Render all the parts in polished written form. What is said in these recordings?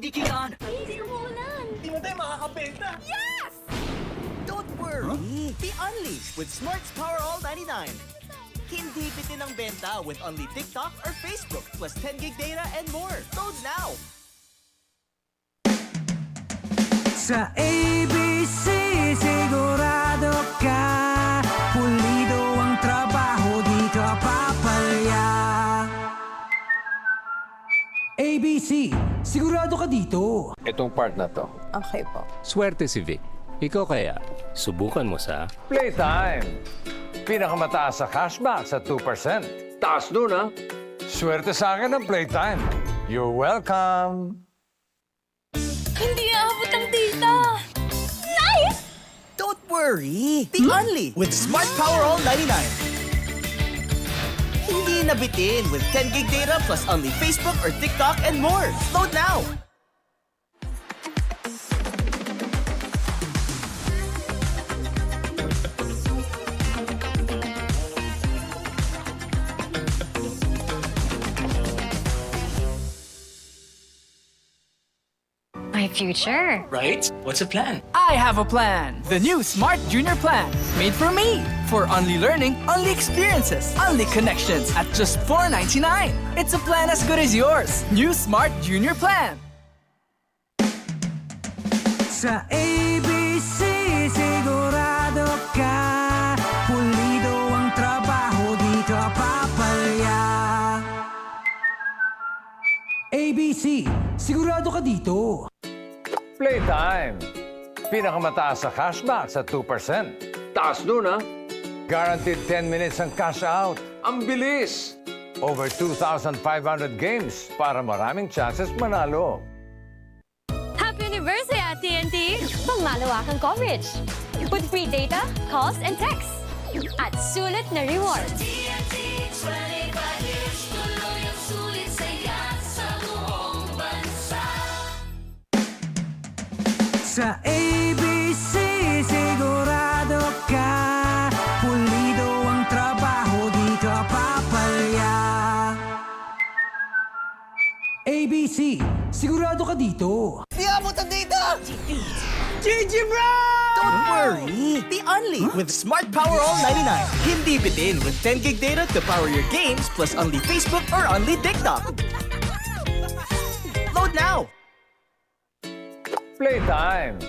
anong dikitaan? Hindi umuulan. Di mo tayo makakabenta. Yes! Don't worry, be unleashed with Smart's Power All 99. Hindi bitin ang benta with only TikTok or Facebook plus 10 gig data and more. Load now! Sa ABC, sigurado ka pulido ang trabaho, di ka papalya. ABC, sigurado ka dito. Itong part na to. Okay po. Swerte si Vic. Ikaw kaya, subukan mo sa... Playtime! Pinakamataas sa cashback sa 2%. Taas nun, ha? Swerte sa akin ng Playtime. You're welcome! Hindi aabot ang data. Nice! Don't worry, be only with Smart Power All 99. Hindi nabitin with 10 gig data plus only Facebook or TikTok and more. Load now! My future. Right? What's the plan? I have a plan. The new Smart Junior Plan. Made for me. For only learning, only experiences, only connections at just $4.99. It's a plan as good as yours. New Smart Junior Plan. Sa ABC, sigurado ka pulido ang trabaho, di ka papalya. ABC, sigurado ka dito. Playtime! Pinakamataas sa cashback sa 2%. Taas nun, ha? Guaranteed 10 minutes ang cash out. Ang bilis! Over 2,500 games para maraming chances manalo. Happy anniversary at TNT! Pangmalawakang coverage. With free data, calls, and texts. At sulit na rewards. TNT 25 years, tuloy ang sulit saya sa buong bansa. Sa ABC, sigurado ka pulido ang trabaho, di ka papalya. ABC, sigurado ka dito. Di abot ang data! GG bro! Don't worry, be only with Smart Power All 99. Hindi bitin with 10 gig data to power your games plus only Facebook or only TikTok. Load now! Playtime!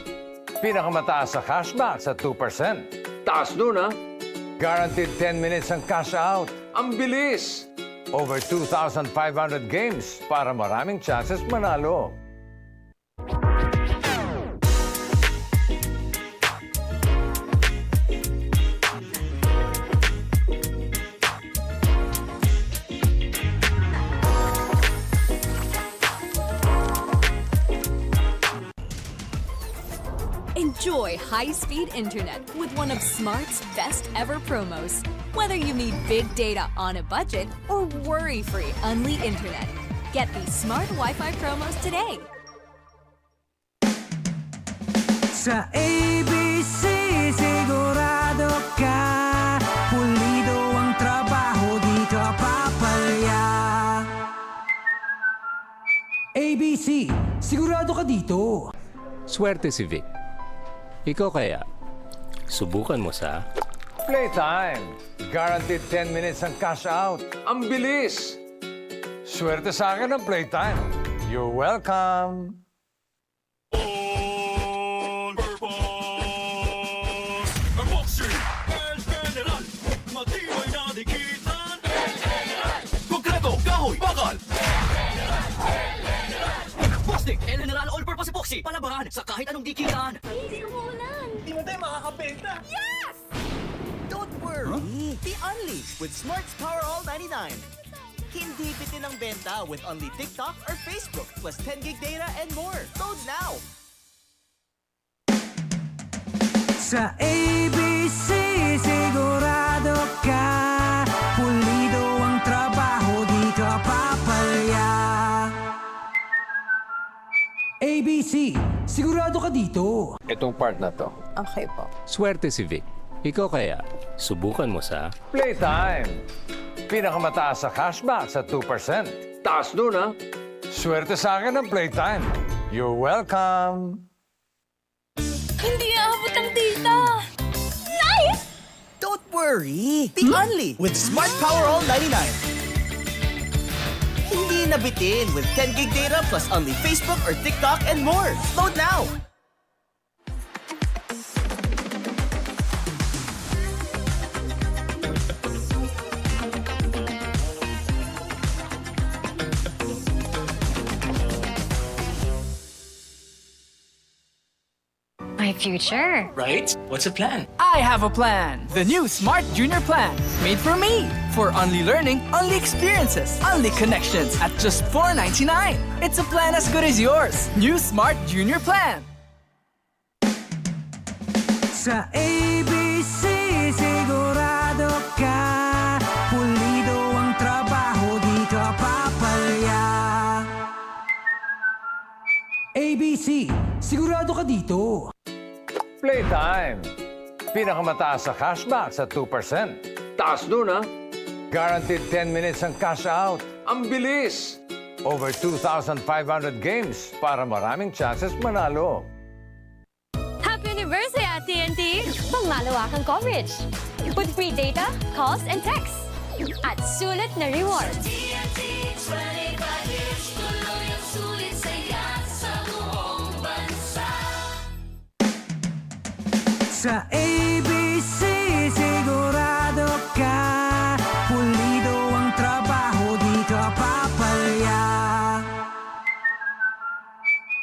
Pinakamataas sa cashback sa 2%. Taas nun, ha? Guaranteed 10 minutes ang cash out. Ang bilis! Over 2,500 games para maraming chances manalo. Enjoy high-speed internet with one of Smart's best ever promos. Whether you need big data on a budget or worry-free Unli internet, get these Smart Wi-Fi promos today. Sa ABC, sigurado ka pulido ang trabaho, di ka papalya. ABC, sigurado ka dito. Swerte si Vic. Ikaw kaya, subukan mo sa... Playtime! Guaranteed 10 minutes ang cash out. Ang bilis! Swerte sa akin ng Playtime. You're welcome! Matibay na dikitan. Konkreto, kahoy, bakal. Plastic, El General All-Purpose Epoxy. Palabahan sa kahit anong dikitaan. Hindi umuulan. Di mo tayo makakabenta. Yes! Don't worry, be unleashed with Smart's Power All 99. Hindi bitin ang benta with only TikTok or Facebook plus 10 gig data and more. Load now! Sa ABC, sigurado ka pulido ang trabaho, di ka papalya. ABC, sigurado ka dito. Itong part na to. Okay po. Swerte si Vic. Ikaw kaya, subukan mo sa... Playtime! Pinakamataas sa cashback sa 2%. Taas nun, ha? Swerte sa akin ng Playtime. You're welcome. Hindi aabot ang data. Nice! Don't worry, the Only with Smart Power All 99. Hindi nabitin with 10 gig data plus only Facebook or TikTok and more. Load now! My future. Right? What's the plan? I have a plan. The new Smart Junior Plan. Made for me. For only learning, only experiences, only connections at just $4.99. It's a plan as good as yours. New Smart Junior Plan. Sa ABC, sigurado ka. Pulido ang trabaho, di ka papalya. ABC, sigurado ka dito. Playtime. Pinakamataas sa cashback sa 2%. Taas dun, ha? Guaranteed 10 minutes ang cash out. Ang bilis! Over 2,500 games para maraming chances manalo. Happy anniversary at TNT! Pangmalawakang coverage. With free data, calls, and texts. At sulit na rewards. TNT 25 years, tuloy ang sulit saya sa buong bansa. Sa ABC, sigurado ka. Pulido ang trabaho, di ka papalya.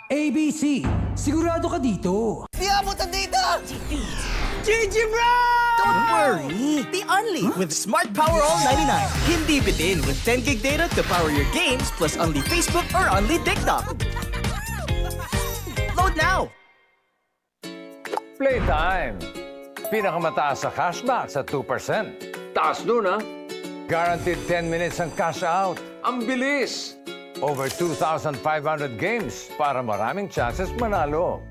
ABC, sigurado ka dito. Di abot ang data! GG bro! Don't worry, the Only with Smart Power All 99. Hindi bitin with 10 gig data to power your games plus only Facebook or only TikTok. Load now! Playtime. Pinakamataas sa cashback sa 2%. Taas dun, ha? Guaranteed 10 minutes ang cash out. Ang bilis! Over 2,500 games para maraming chances manalo.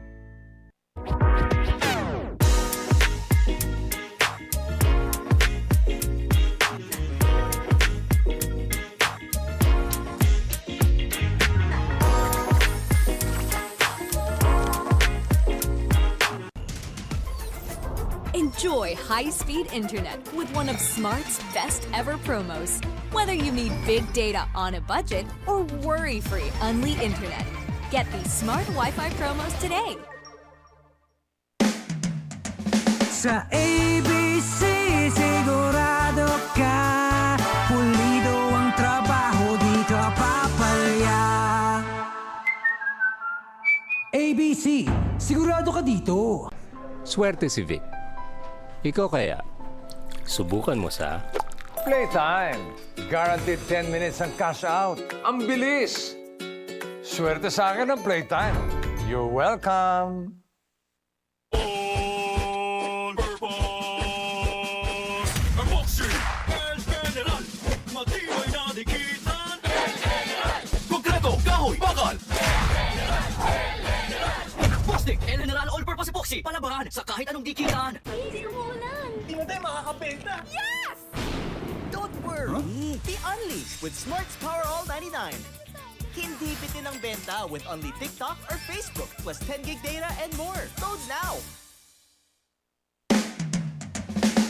Enjoy high-speed internet with one of Smart's best ever promos. Whether you need big data on a budget or worry-free Unli internet, get these Smart Wi-Fi promos today. Sa ABC, sigurado ka. Pulido ang trabaho, di ka papalya. ABC, sigurado ka dito. Swerte si Vic. Ikaw kaya, subukan mo sa... Playtime. Guaranteed 10 minutes ang cash out. Ang bilis! Swerte sa akin ang Playtime. You're welcome. Plastic and General All-Purpose Epoxy. Palabangan sa kahit anong dikitan. Don't worry, the Only with Smart's Power All 99. Hindi bitin ang benta with only TikTok or Facebook plus 10 gig data and more. Load now!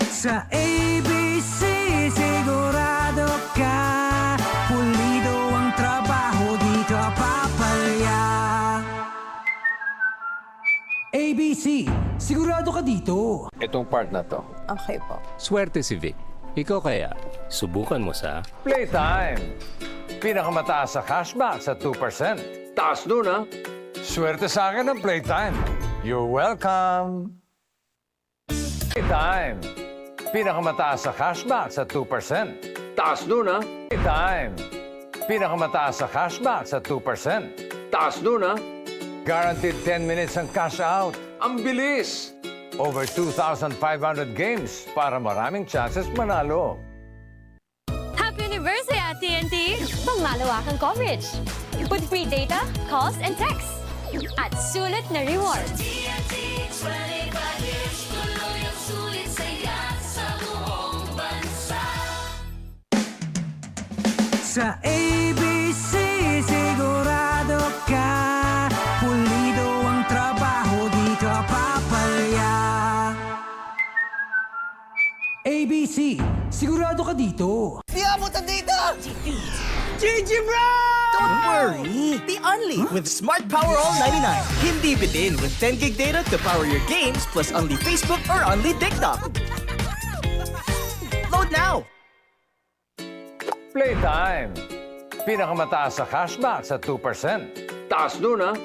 Sa ABC, sigurado ka. Pulido ang trabaho, di ka papalya. ABC, sigurado ka dito. Itong part na to. Okay po. Swerte si Vic. Ikaw kaya, subukan mo sa... Playtime. Pinakamataas sa cashback sa 2%. Taas dun, ha? Swerte sa akin ang Playtime. You're welcome. Playtime. Pinakamataas sa cashback sa 2%. Taas dun, ha? Playtime. Pinakamataas sa cashback sa 2%. Taas dun, ha? Guaranteed 10 minutes ang cash out. Ang bilis! Over 2,500 games para maraming chances manalo. Happy anniversary at TNT! Pangmalawakang coverage. With free data, calls, and texts. At sulit na rewards. TNT 25 years, tuloy ang sulit saya sa buong bansa. Sa ABC, sigurado ka. dito. Di abutan dito! GG bro! Don't worry, the Only with Smart Power All 99. Hindi bitin with 10 gig data to power your games plus only Facebook or only TikTok. Load now! Playtime. Pinakamataas sa cashback sa 2%. Taas nun ah.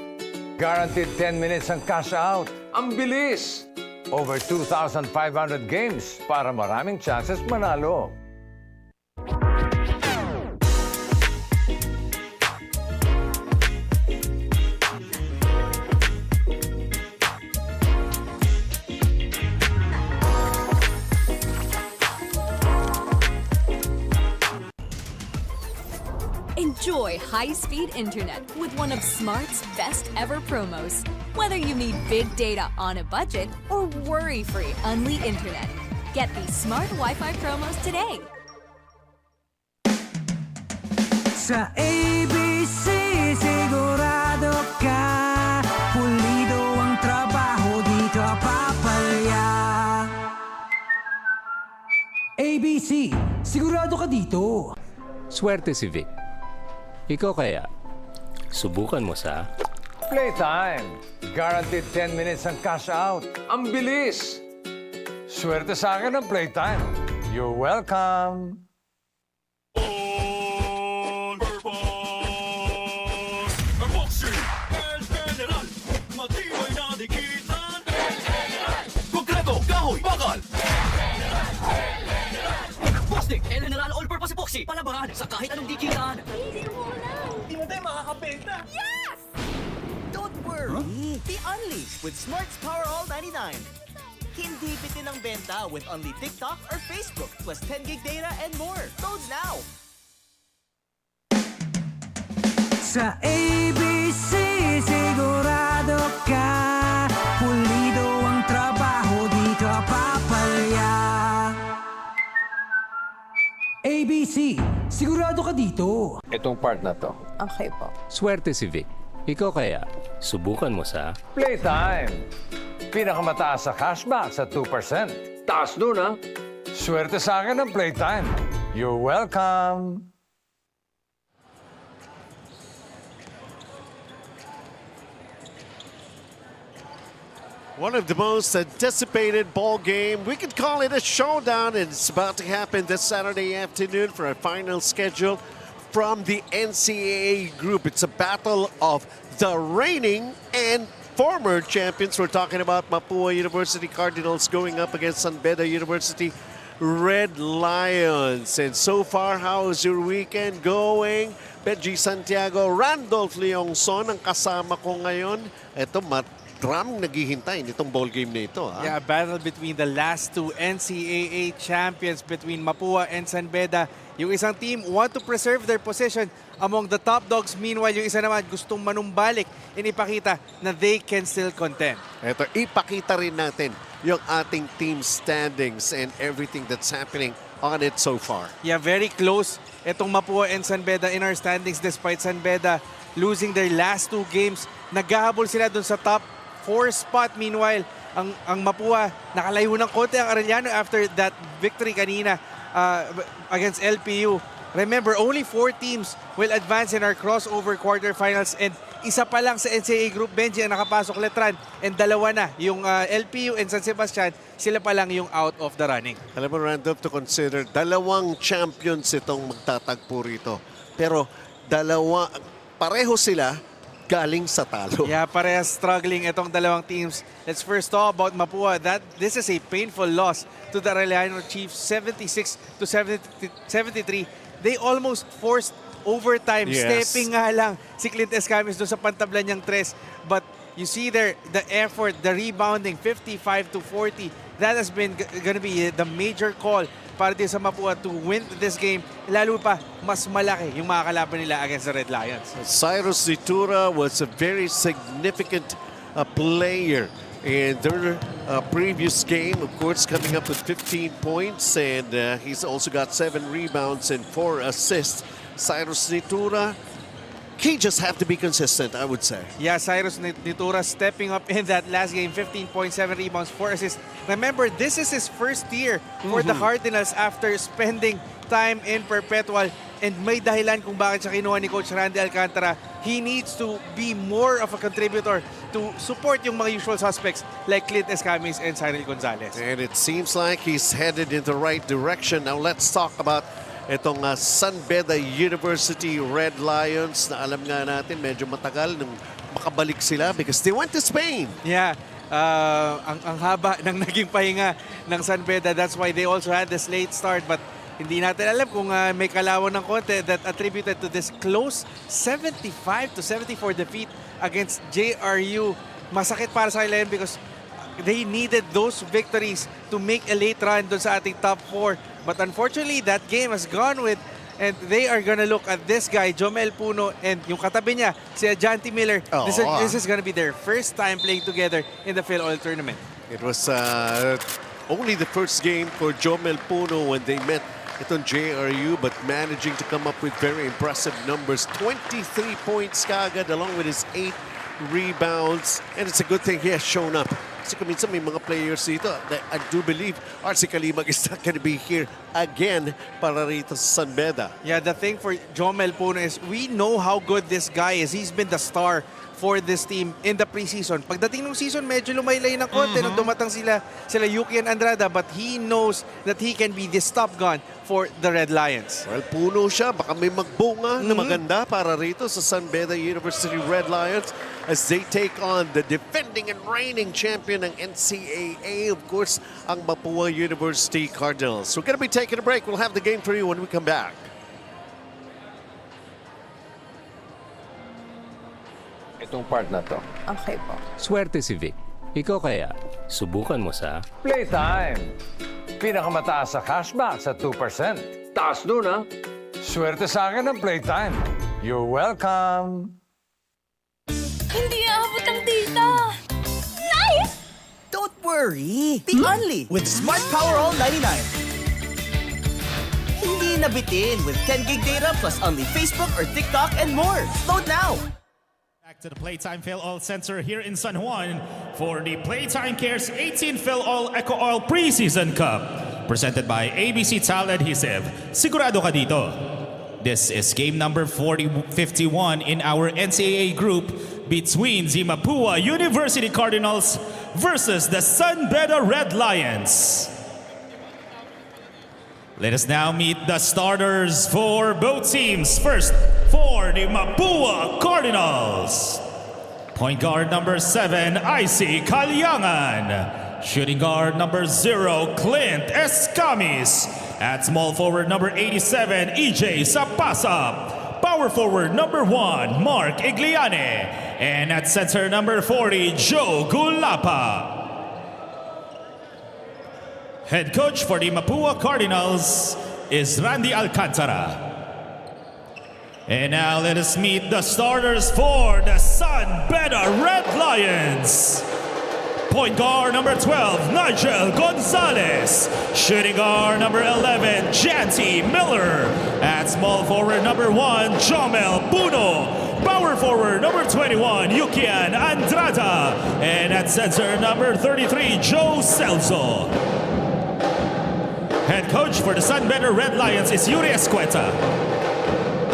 Guaranteed 10 minutes ang cash out. Ang bilis! Over 2,500 games para maraming chances manalo. Enjoy high-speed internet with one of Smart's best ever promos. Whether you need big data on a budget or worry-free Unli internet, get these Smart Wi-Fi promos today. Sa ABC, sigurado ka. Pulido ang trabaho, di ka papalya. ABC, sigurado ka dito. Swerte si Vic. Ikaw kaya, subukan mo sa... Playtime. Guaranteed 10 minutes ang cash out. Ang bilis! Swerte sa akin ang Playtime. You're welcome. Konkreto, kahoy, bakal! Plastic, General All-Purpose Epoxy. Palabahan sa kahit anong dikitan. Di mo tayo makakabenta. Don't worry, the Only with Smart's Power All 99. Hindi bitin ang benta with only TikTok or Facebook plus 10 gig data and more. Load now! Sa ABC, sigurado ka. Pulido ang trabaho, di ka papalya. ABC, sigurado ka dito. Itong part na to. Okay po. Swerte si Vic. Ikaw kaya, subukan mo sa... Playtime. Pinakamataas sa cashback sa 2%. Taas nun ah. Swerte sa akin ang Playtime. You're welcome. One of the most anticipated ball game. We could call it a showdown, and it's about to happen this Saturday afternoon for a final schedule from the NCAA group. It's a battle of the reigning and former champions. We're talking about Mapua University Cardinals going up against Beda University Red Lions. And so far, how is your weekend going? Benji Santiago, Randolph Leongson ang kasama ko ngayon. Ito, maraming naghihintay nitong ball game na ito. Ha? Yeah, battle between the last two NCAA champions between Mapua and San Beda. Yung isang team want to preserve their position among the top dogs. Meanwhile, yung isa naman gustong manumbalik and ipakita na they can still contend. Ito, ipakita rin natin yung ating team standings and everything that's happening on it so far. Yeah, very close itong Mapua and San Beda in our standings despite San Beda losing their last two games. Naghahabol sila dun sa top 4 spot. Meanwhile, ang Mapua nakalayo ng konti ang Arellano after that victory kanina against LPU. Remember, only 4 teams will advance in our crossover quarterfinals and isa pa lang sa NCAA Group Benji ang nakapasok letran and dalawa na. Yung LPU and San Sebastian, sila pa lang yung out of the running. Alam mo, Randolph, to consider, dalawang champions itong magtatagpo rito. Pero pareho sila galing sa talo. Yeah, parehas struggling itong dalawang teams. Let's first talk about Mapua. This is a painful loss to the Arellano Chiefs, 76-73. They almost forced overtime. Yes. Stepping nga lang si Clint Escamis doon sa pantablan niyang tres. But you see there, the effort, the rebounding, 55-40. That has been gonna be the major call para din sa Mapua to win this game. Lalo pa, mas malaki yung mga kalaban nila against the Red Lions. Cyrus Zitura was a very significant player in their previous game, of course, coming up with 15 points, and he's also got 7 rebounds and 4 assists. Cyrus Zitura, he just have to be consistent, I would say. Yeah, Cyrus Nitura stepping up in that last game, 15.7 rebounds, 4 assists. Remember, this is his first year for the Cardinals after spending time in Perpetual. And may dahilan kung bakit siya kinuha ni Coach Randy Alcantara. He needs to be more of a contributor to support yung mga usual suspects like Clint Escamis and Cyril Gonzalez. And it seems like he's headed in the right direction. Now let's talk about itong San Beda University Red Lions na alam nga natin medyo matagal nung makabalik sila because they went to Spain. Yeah, ang haba ng naging pahinga ng San Beda. That's why they also had this late start. But hindi natin alam kung may kalawan ng konti that attributed to this close 75-74 defeat against JRU. Masakit para sa kanila because they needed those victories to make a late run dun sa ating top 4. But unfortunately, that game has gone with, and they are gonna look at this guy, Jomel Puno, and yung katabi niya, si Janty Miller. This is gonna be their first time playing together in the Filoil tournament. It was only the first game for Jomel Puno when they met itong JRU, but managing to come up with very impressive numbers. 23 points kagad along with his 8 rebounds. And it's a good thing he has shown up. Kasi kuminsan may mga players dito that I do believe RC Kalimag is not going to be here again para rito sa San Beda. Yeah, the thing for Jomel Puno is we know how good this guy is. He's been the star for this team in the preseason. Pagdating ng season, medyo lumaylay ng konti nung dumatang sila Yuki and Andrada, but he knows that he can be the stop gun for the Red Lions. Well, Puno siya. Baka may magbunga na maganda para rito sa San Beda University Red Lions as they take on the defending and reigning champion ng NCAA, of course, ang Mapua University Cardinals. We're going to be taking a break. We'll have the game for you when we come back. Itong part na to. Okay po. Swerte si Vic. Ikaw kaya, subukan mo sa Playtime! Pinakamataas sa cashback sa 2%. Taas nun, ha? Swerte sa akin ng Playtime. You're welcome! Hindi aabot ang data. Nice! Don't worry. The Only with Smart Power All 99. Hindi nabitin with 10 gig data plus only Facebook or TikTok and more. Load now. Back to the PlayTime Filoil Center here in San Juan for the PlayTime Cares 18th Filoil EcoOil Preseason Cup. Presented by ABC Tile Adhesive. Sigurado ka dito. This is game number 51 in our NCAA group between the Mapua University Cardinals versus the San Beda Red Lions. Let us now meet the starters for both teams. First, for the Mapua Cardinals. Point guard number 7, IC Kalyangan. Shooting guard number 0, Clint Escamis. At small forward number 87, EJ Sapasap. Power forward number 1, Mark Igliane. And at center number 40, Joe Gulapa. Head coach for the Mapua Cardinals is Randy Alcantara. And now let us meet the starters for the San Beda Red Lions. Point guard number 12, Nigel Gonzalez. Shooting guard number 11, Janty Miller. At small forward number 1, Jomel Puno. Power forward number 21, Yukian Andrada. And at center number 33, Joe Celso. Head coach for the San Beda Red Lions is Yuri Escueta.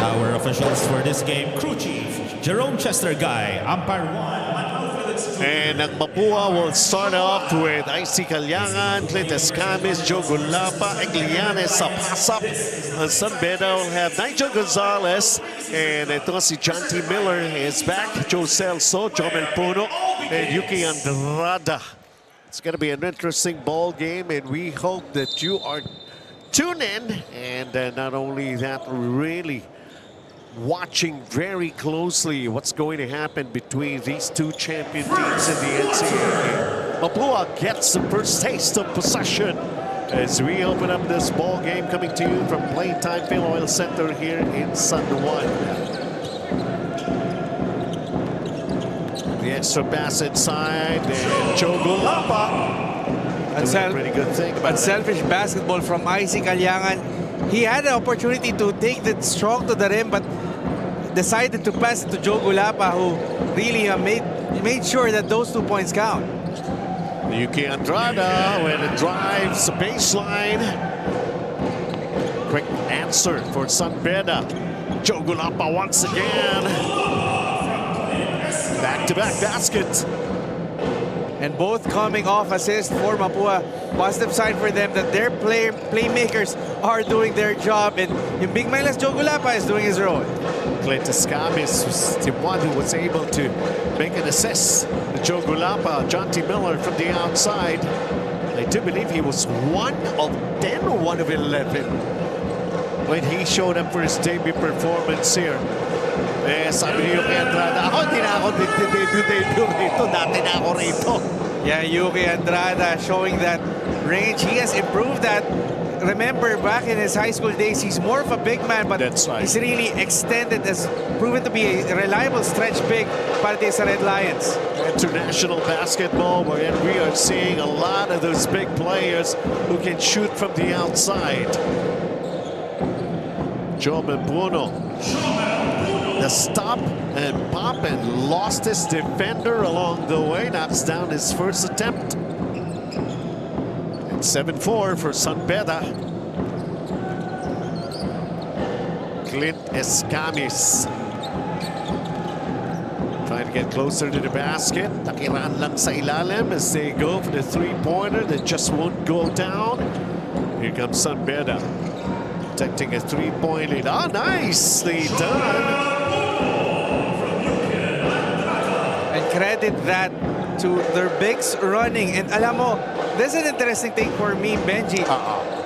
Our officials for this game, crew chief, Jerome Chester Guy, umpire 1, Manuel Felix. And ang Mapua will start off with IC Kalyangan, Clint Escamis, Joe Gulapa, Igliane, Sapasap. Ang San Beda will have Nigel Gonzalez. And ito si Janty Miller is back. Joe Celso, Jomel Puno, and Yuki Andrada. It's going to be an interesting ball game, and we hope that you are tuned in. And not only that, really watching very closely what's going to happen between these two champion teams in the NCAA. Mapua gets the first taste of possession as we open up this ball game, coming to you from PlayTime Filoil Center here in San Juan. The extra pass inside, and Joe Gulapa. Pretty good thing about Unselfish basketball from IC Kalyangan. He had the opportunity to take that strong to the rim, but decided to pass it to Joe Gulapa, who really made sure that those 2 points count. Yuki Andrada when it drives the baseline. Quick answer for San Beda. Joe Gulapa once again. Back-to-back baskets. And both coming off assist for Mapua. Positive sign for them that their playmakers are doing their job. And yung big man Joe Gulapa is doing his role. Cletus Camis was the one who was able to make an assist. Joe Gulapa, John T. Miller from the outside. I do believe he was 1 of 10 or 1 of 11 when he showed up for his debut performance here. Eh, sabi ni Yuki Andrada, hindi na ako debut rito. Dati na ako rito. Yeah, Yuki Andrada showing that range. He has improved that. Remember, back in his high school days, he's more of a big man, but that's right. He's really extended, has proven to be a reliable stretch big para sa Red Lions. International basketball, where we are seeing a lot of those big players who can shoot from the outside. Joe Membuno, the stop and pop and lost his defender along the way, knocks down his first attempt. 7-4 for San Beda. Clint Escamis trying to get closer to the basket. Takiran lang sa ilalim as they go for the three-pointer that just won't go down. Here comes San Beda protecting a three-point lead. Ah, nicely done. And credit that to their bigs running. And alam mo, this is an interesting thing for me, Benji.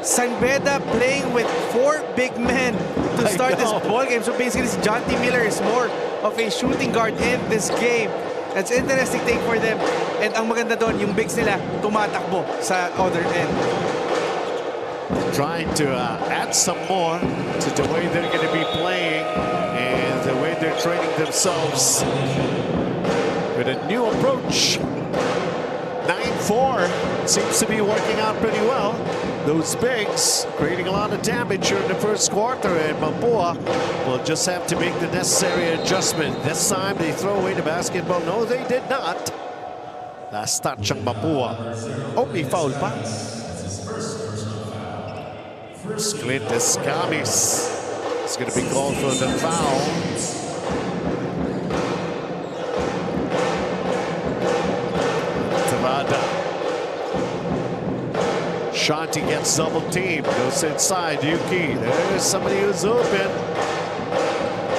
San Beda playing with 4 big men to start this ball game. So basically, John T. Miller is more of a shooting guard in this game. That's an interesting thing for them. And ang maganda doon, yung bigs nila tumatakbo sa other end. Trying to add some more to the way they're going to be playing and the way they're training themselves with a new approach. 9-4 seems to be working out pretty well. Those bigs creating a lot of damage here in the first quarter, and Mapua will just have to make the necessary adjustment. This time they throw away the basketball. No, they did not. Last touch ang Mapua. Oh, may foul pa. Clint Escamis is going to be called for the foul. Shanti gets double teamed, goes inside. Yuki, there's somebody who's open.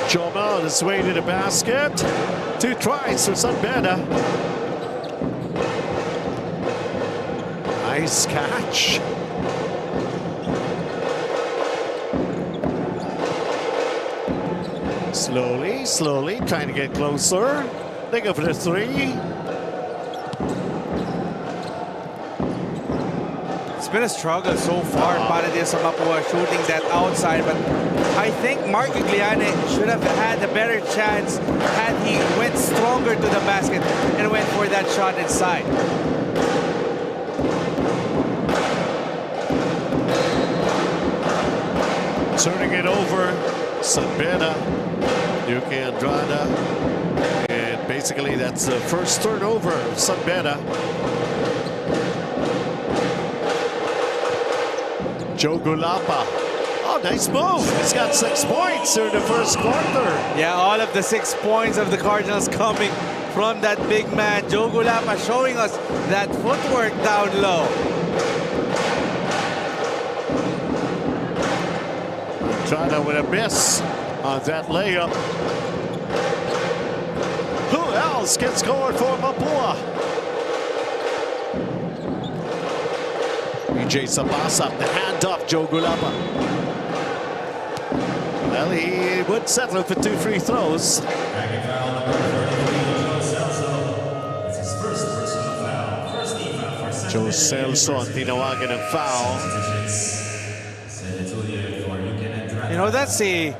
Jomel is way to the basket. 2 tries for San Beda. Nice catch. Slowly trying to get closer. They go for the 3. It's been a struggle so far para din sa Mapua shooting that outside, but I think Mark Gugliane should have had a better chance had he went stronger to the basket and went for that shot inside. Turning it over, San Beda, Yuki Andrada, and basically that's the first turnover of San Beda. Joe Gulapa. Oh, nice move. He's got 6 points in the first quarter. Yeah, all of the 6 points of the Cardinals coming from that big man. Joe Gulapa showing us that footwork down low. China with a miss on that layup. Who else gets going for Mapua? EJ Sabasa, the handoff, Joe Gulapa. Well, he would settle for 2 free throws. Joe Celso ang tinawagan ng foul. You know, that's a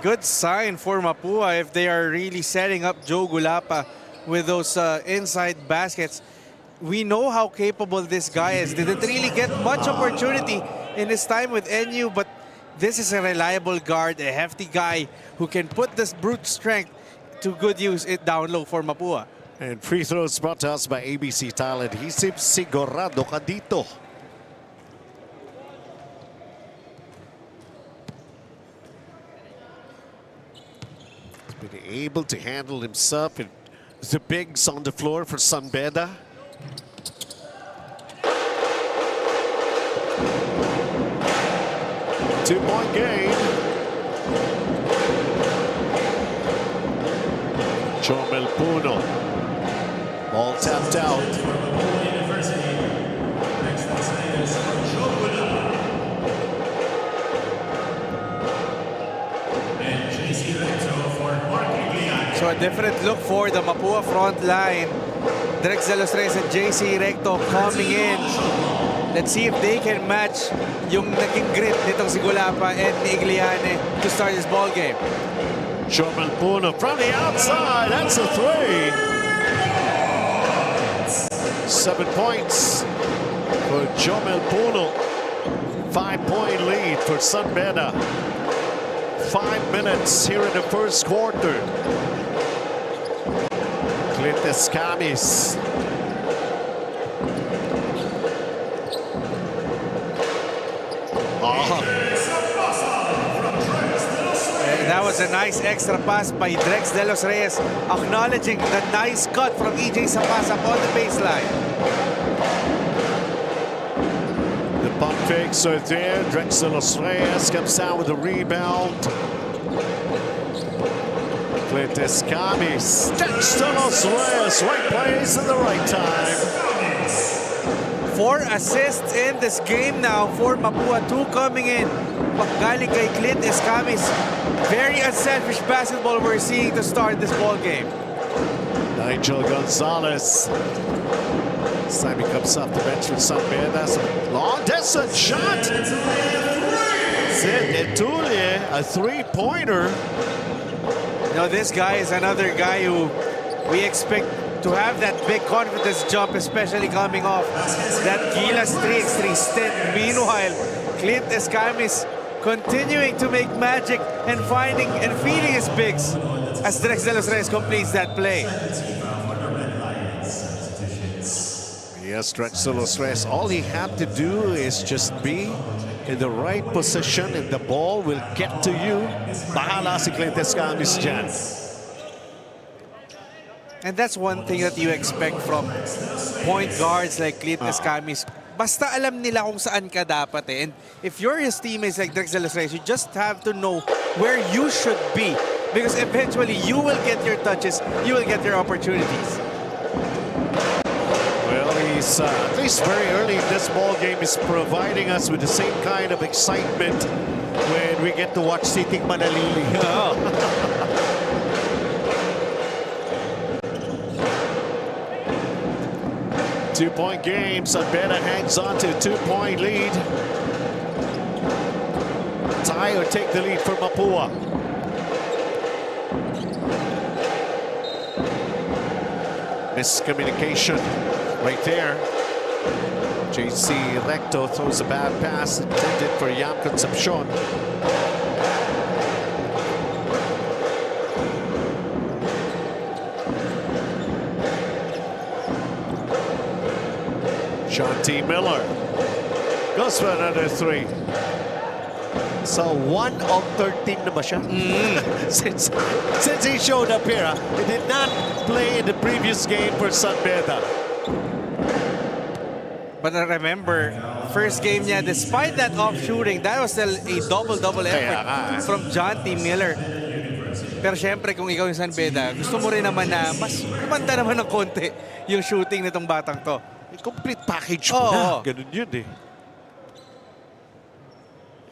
good sign for Mapua if they are really setting up Joe Gulapa with those inside baskets. We know how capable this guy is. Didn't really get much opportunity in his time with NU, but This is a reliable guard, a hefty guy who can put this brute strength to good use it down low for Mapua. And free throws brought to us by ABC Tile Adhesive. Sigurado ka dito. He's been able to handle himself and the bigs on the floor for San Beda. Two-point game. Chomel Puno. Ball tapped out. So a different look for the Mapua front line. Drex de los Reyes and JC Recto coming in. Let's see if they can match yung naging grit nitong Sigulapa and ni Igliane to start this ball game. Chomel Puno from the outside. That's a three. 7 points for Chomel Puno. 5-point lead for San Beda. 5 minutes here in the first quarter. Clintus Camis. That was a nice extra pass by Drex de los Reyes, acknowledging the nice cut from EJ Sapasap on the baseline. The pump fakes are there. Drex de los Reyes comes down with a rebound. Clintus Camis. Drex de los Reyes, right place at the right time. 4 assists in this game now for Mapua. 2 coming in. Galing kay Clint Escamis. Very unselfish basketball we're seeing to start this ball game. Nigel Gonzalez. This time he comes off the bench with San Beda. Long distance shot. Sid Etulie, a three-pointer. You know, this guy is another guy who we expect to have that big confidence jump, especially coming off that Gilas 3x3 stint. Meanwhile, Clint Escamis continuing to make magic and finding and feeding his bigs as Drex de los Reyes completes that play. Yes, Drex de los Reyes. All he had to do is just be in the right position and the ball will get to you. Bahala si Clint Escamis dyan. And that's one thing that you expect from point guards like Clint Escamis. Basta alam nila kung saan ka dapat eh. And if you're his teammates like Drex de los Reyes, you just have to know where you should be. Because eventually you will get your touches, you will get your opportunities. Well, he's at least very early in this ball game is providing us with the same kind of excitement when we get to watch Siting Manalili. Two-point game. San Beda hangs on to a 2-point lead. Tie or take the lead for Mapua. Miscommunication right there. JC Recto throws a bad pass intended for Yam Concepcion. Sean T. Miller goes for another three. So 1 of 13 na ba siya? since he showed up here, he did not play in the previous game for San Beda. But I remember, first game niya, despite that off shooting, that was still a double-double effort from John T. Miller. Pero syempre, kung ikaw yung San Beda, gusto mo rin naman na mas kumanda naman ng konti yung shooting nitong batang to. Complete package mo na. Ganun yun eh.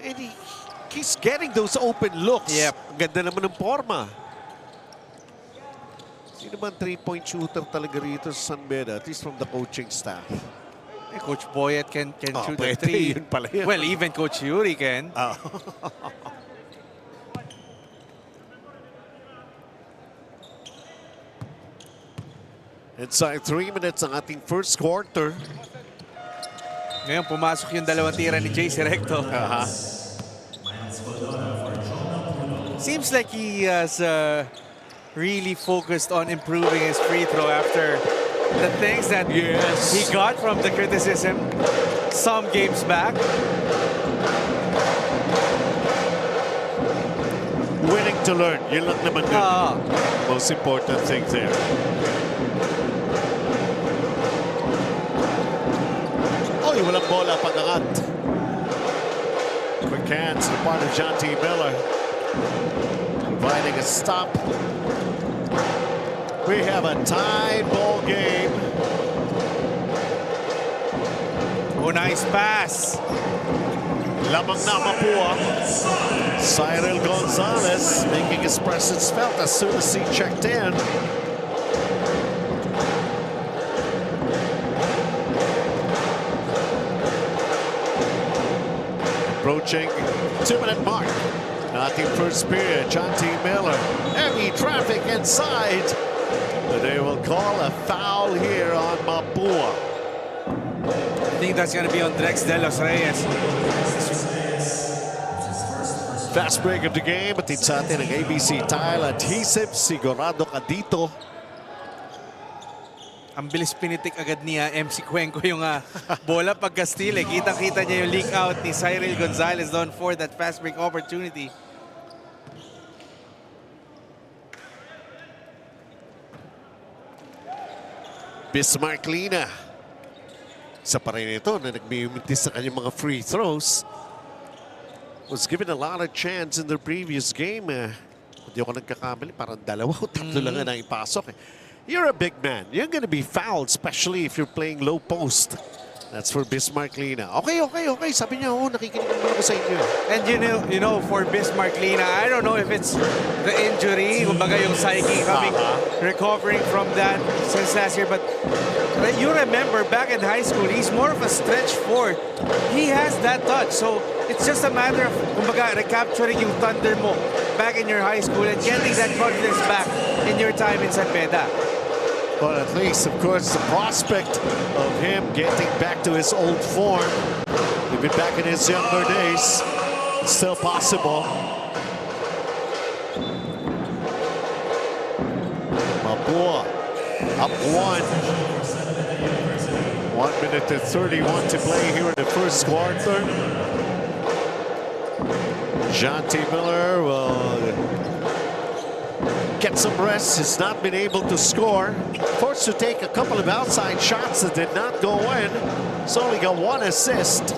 And he's getting those open looks. Yep. Ganda naman ng forma. Sino man 3-point shooter talaga rito sa San Beda, at least from the coaching staff? Coach Boyet can shoot a pwede, 3. yun pala yun. Well, even Coach Yuri can. Inside 3 minutes ang ating first quarter. Ngayon, pumasok yung dalawang tira ni JC Recto. Seems like he has really focused on improving his free throw after the things that he got from the criticism some games back. Willing to learn. Yun lang naman yun. Most important thing there. Oh, yung walang bola pag-angat. Quick hands, the part of John T. Miller. Providing a stop. We have a tied ball game. Oh, nice pass. Lamang na Mapua. Cyril Gonzalez making his presence felt as soon as he checked in. Approaching 2-minute mark. Ating first period, John T. Miller. Heavy traffic inside. But they will call a foul here on Mapua. I think that's going to be on Drex De Los Reyes. Fast break of the game. Atid sa atin ang ABC Tile Adhesive. Sigurado ka dito. Ang bilis pinitik agad niya MC Cuenco yung bola pagka-steal. Kitang-kita niya yung leak out ni Cyril Gonzalez doon for that fast break opportunity. Bismarck Lina. Isa pa rin ito na nagmimintis sa kanyang mga free throws. Was given a lot of chance in their previous game. Hindi ako nagkakamali. Parang dalawa o tatlo lang na ipasok. You're a big man. You're going to be fouled, especially if you're playing low post. That's for Bismarck Lina. Okay. Sabi niya, nakikinig naman ako sa inyo. And you know, for Bismarck Lina, I don't know if it's the injury, kumbaga yung psyche coming, recovering from that since last year. But you remember back in high school, he's more of a stretch forward. He has that touch. So it's just a matter of, kumbaga, recapturing yung thunder mo back in your high school and getting that confidence back in your time in San Beda. But at least, of course, the prospect of him getting back to his old form, even back in his younger days, still possible. Mapua up 1. 1 minute and 31 to play here in the first quarter. John T. Miller will get some rest. Has not been able to score. Forced to take a couple of outside shots that did not go in. He's only got 1 assist.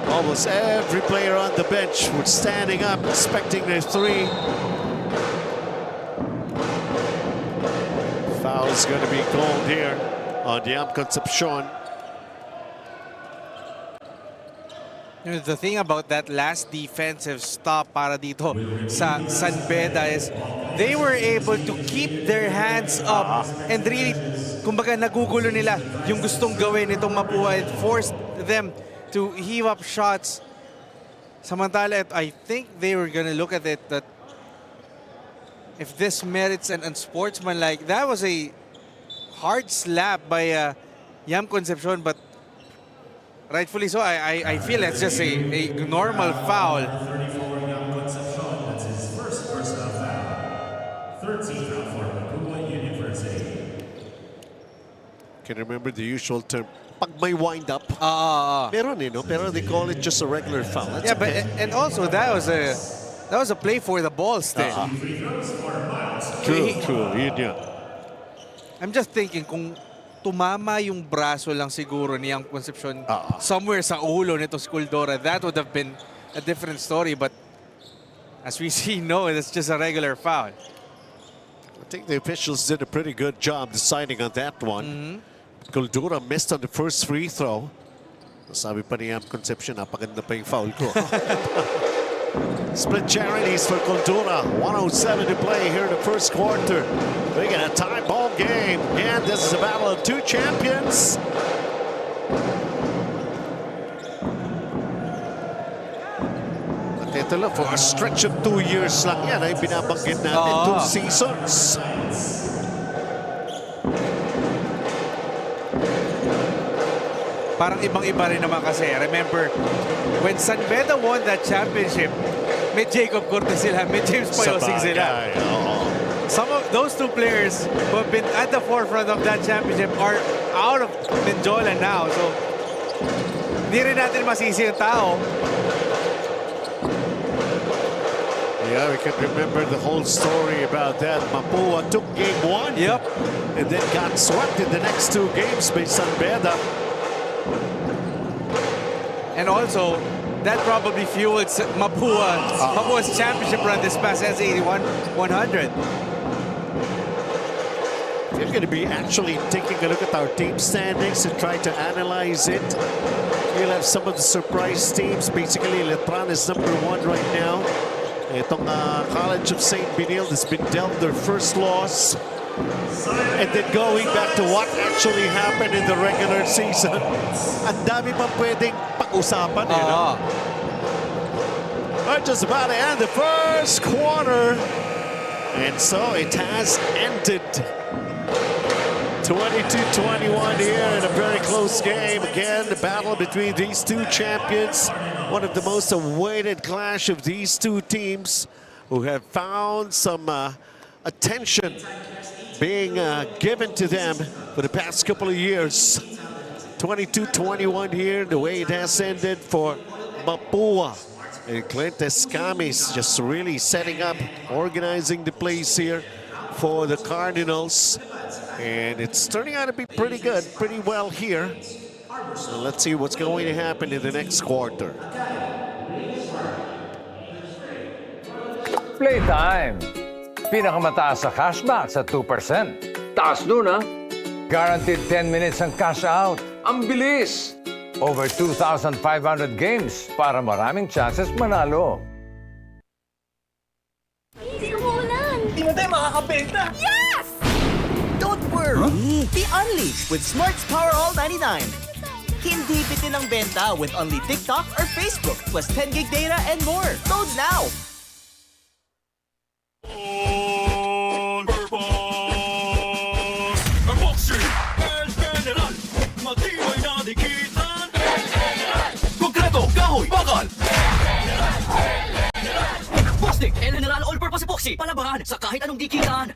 Almost every player on the bench was standing up, expecting their 3. Foul is going to be called here on Yam Concepcion. You know, the thing about that last defensive stop para dito sa San Beda is they were able to keep their hands up and really, kumbaga, nagugulo nila yung gustong gawin itong Mapua. It forced them to heave up shots. Samantala, I think they were gonna look at it that if this merits an unsportsmanlike, that was a hard slap by Yam Concepcion, but rightfully so. I feel it's just a normal foul. Can remember the usual term. Pag may wind up, meron no? Pero they call it just a regular foul. That's okay. But and also that was a play for the ball still. True. Yun yun. I'm just thinking kung tumama yung braso lang siguro ni Yam Concepcion somewhere sa ulo nito Skuldora, that would have been a different story. But as we see, no, it's just a regular foul. I think the officials did a pretty good job deciding on that one. Skuldora missed on the first free throw. Sabi pa ni Yam Concepcion, napaganda pa yung foul ko. Split charities for Skuldora. 1:07 to play here in the first quarter. We get a tie ball game. And this is a battle of 2 champions. At ito lang, for a stretch of 2 years lang yan ay binabanggit natin. 2 seasons. parang ibang-iba rin naman kasi. Remember, when San Beda won that championship, may Jacob Cortez sila, may James Payosing sila. Some of those two players who have been at the forefront of that championship are out of Menjola now. So, hindi rin natin masisi yung tao. Yeah, we can remember the whole story about that. Mapua took game 1. Yep. And then got swept in the next 2 games by San Beda. And also, that probably fueled Mapua's championship run this past NCAA 100. We're going to be actually taking a look at our team standings and try to analyze it. We'll have some of the surprise teams. Basically, Letran is number 1 right now. Itong College of St. Benilde has been dealt their first loss. And then going back to what actually happened in the regular season, ang dami pang pwedeng pag-usapan. You know? We're just about to end the first quarter. And so it has ended. 22-21 here in a very close game. Again, the battle between these two champions. One of the most awaited clash of these two teams who have found some attention being given to them for the past couple of years. 22-21 here, the way it has ended for Mapua. And Clint Escamis just really setting up, organizing the plays here for the Cardinals. And it's turning out to be pretty good, pretty well here. So let's see what's going to happen in the next quarter. Playtime. Pinakamataas sa cashback sa 2%. Taas nun, ha? Guaranteed 10 minutes ang cash out. Ang bilis! Over 2,500 games para maraming chances manalo. Hindi umuulan. Hindi mo tayo makakabenta. Yes! Don't worry! Be Only with Smart's Power All 99. Hindi bitin ang benta with only TikTok or Facebook plus 10 gig data and more. Load now! Plastic and General All-Purpose Epoxy. Palabahan sa kahit anong dikitan.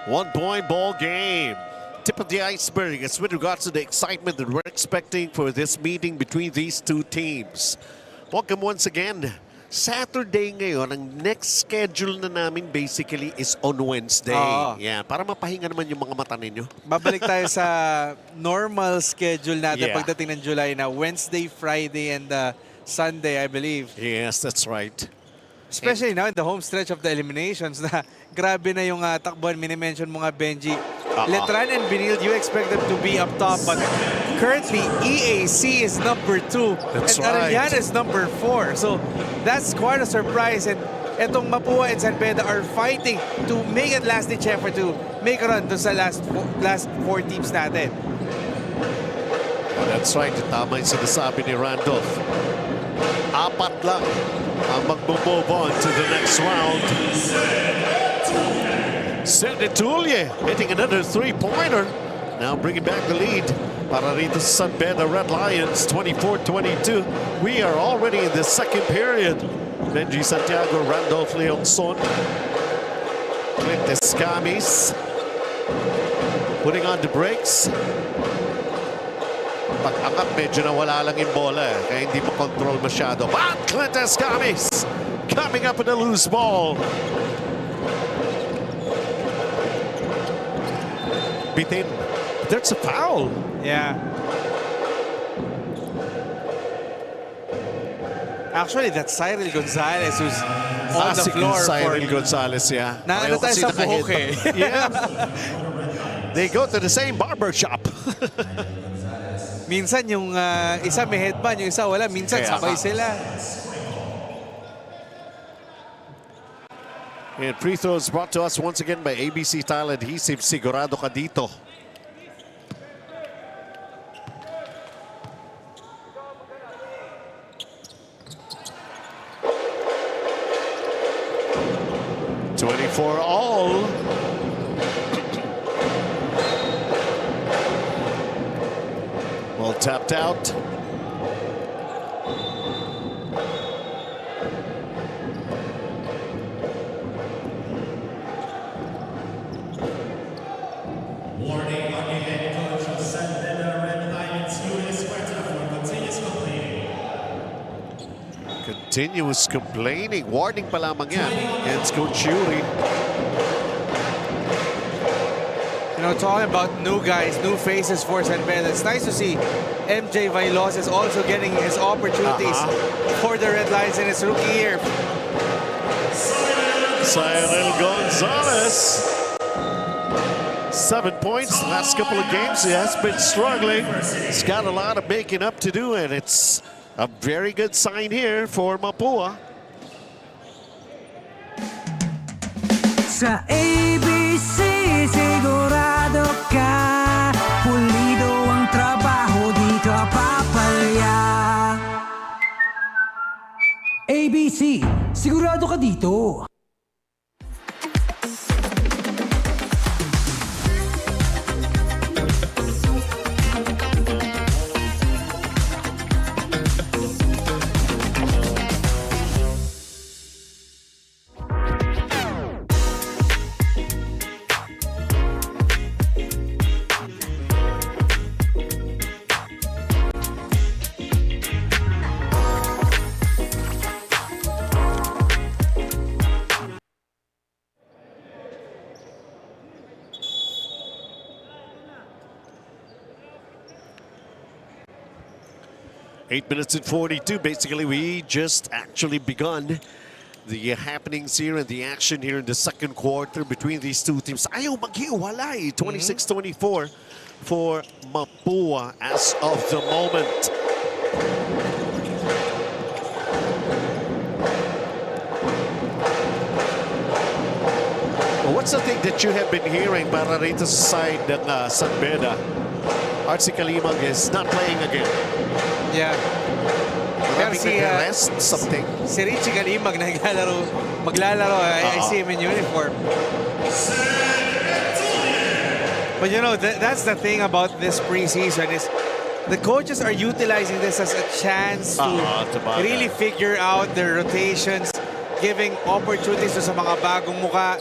One-point ball game. Tip of the iceberg is with regards to the excitement that we're expecting for this meeting between these two teams. Welcome once again. Saturday ngayon, ang next schedule na namin basically is on Wednesday. Yeah, para mapahinga naman yung mga mata ninyo. Babalik tayo sa normal schedule natin pagdating ng July na Wednesday, Friday, and Sunday, I believe. Yes, that's right. Especially now in the home stretch of the eliminations na grabe na yung takbuhan. Minimension mo nga, Benji. Letran and Benilde, you expect them to be up top, but currently EAC is number 2 That's and right. Arellano is number 4. So that's quite a surprise. And etong Mapua and San Beda are fighting to make it last-ditch effort to make a run dun sa last 4 teams natin. That's right. Tama yung sinasabi ni Randolph. 4 lang ang mag-move on to the next round. Senditulye hitting another 3-pointer. Now bringing back the lead para rito sa San Beda Red Lions, 24-22. We are already in the second period. Benji Santiago, Randolph Leonson, Clint Escamis putting on the brakes. Pag-angat, medyo nawala lang yung bola kaya hindi makontrol masyado. But Clint Escamis coming up with a loose ball. Bitin. There's a foul. Yeah. Actually, that's Cyril Gonzalez who's on the floor. Cyril Gonzalez, yeah. Naano tayo sa buhok eh. Yeah. They go to the same barber shop. Minsan yung isa may headband, yung isa wala. Minsan sabay sila. And free throws brought to us once again by ABC Tile Adhesive. Sigurado ka dito. For all. tapped out. Warning on the head coach of San Beda Red Lions, Julius Huerta, for continuous complaining. Continuous complaining. Warning pa lamang yan against Coach Yuri. You know, talking about new guys, new faces for San Beda. It's nice to see MJ Vailos is also getting his opportunities for the Red Lions in his rookie year. Cyril Gonzalez. 7 points last couple of games. He has been struggling. He's got a lot of making up to do, and it's a very good sign here for Mapua. Sa ABC, sigurado ka. Pulido ang trabaho, di ka papalya. ABC, sigurado ka dito. Eight minutes and 42. Basically, we just actually begun the happenings here and the action here in the second quarter between these two teams. Ayaw maghiwalay. 26-24 for Mapua as of the moment. Well, what's the thing that you have been hearing para rito sa side ng San Beda? Archie Kalimang is not playing again. Yeah. Pero si rest something. Si Richie Kalimag maglalaro. I see him in uniform. But you know, that's the thing about this preseason is the coaches are utilizing this as a chance to really figure out their rotations, giving opportunities to sa mga bagong muka.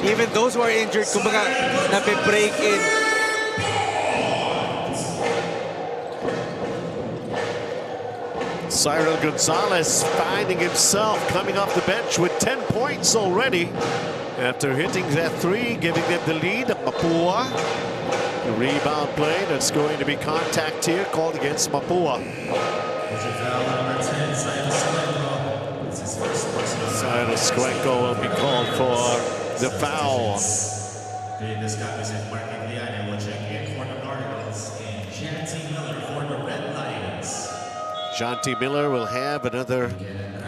Even those who are injured, kumbaga, nape-break in. Cyril Gonzalez finding himself coming off the bench with 10 points already after hitting that three, giving them the lead. Mapua, the rebound play. That's going to be contact here called against Mapua. Cyrus Cuenco will be called for the foul. Jonty Miller will have another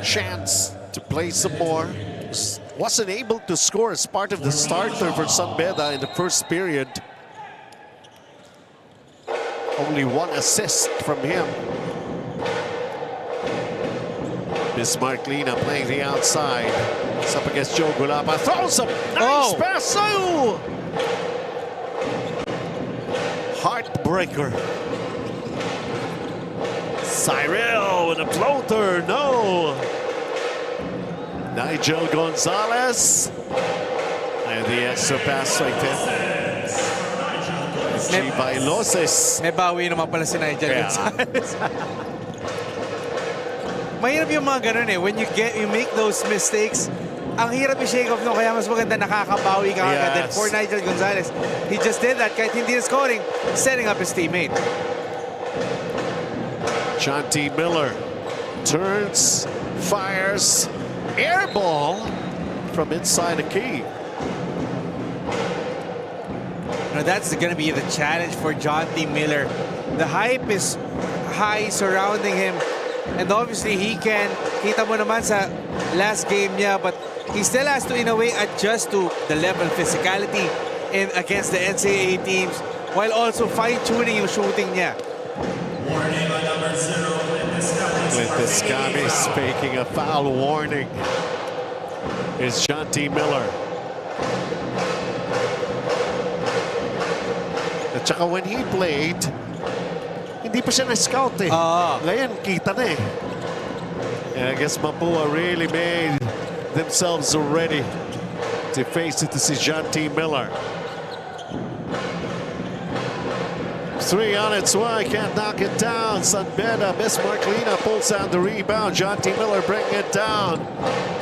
chance to play some more. Wasn't able to score as part of the starter for San Beda in the first period. Only one assist from him. Bismarck Lina playing the outside. It's up against Joe Gulapa. Throws a nice pass. Oh! Heartbreaker. Cyril with a floater, no. Nigel Gonzalez. And the extra pass right there. G. Bailoses. May bawi naman pala si Nigel Gonzalez. Mahirap yung mga ganun eh. When you make those mistakes, ang hirap i-shake off no, kaya mas maganda nakakabawi ka agad. And for Nigel Gonzalez, he just did that kahit hindi na scoring, setting up his teammate. Jonty Miller turns, fires, air ball from inside the key. Now that's going to be the challenge for Jonty Miller. The hype is high surrounding him, and obviously he can, kita mo naman sa last game niya, but he still has to in a way adjust to the level of physicality in against the NCAA teams while also fine-tuning yung shooting niya. Clint Escamis making a foul warning is Jonty Miller. At saka when he played, hindi pa siya na-scout eh. Ngayon, kita na eh. And I guess Mapua really made themselves ready to face it to see John T. Miller. 3 on its way, can't knock it down. Beda, Miss Marklina pulls out the rebound. John T. Miller bringing it down.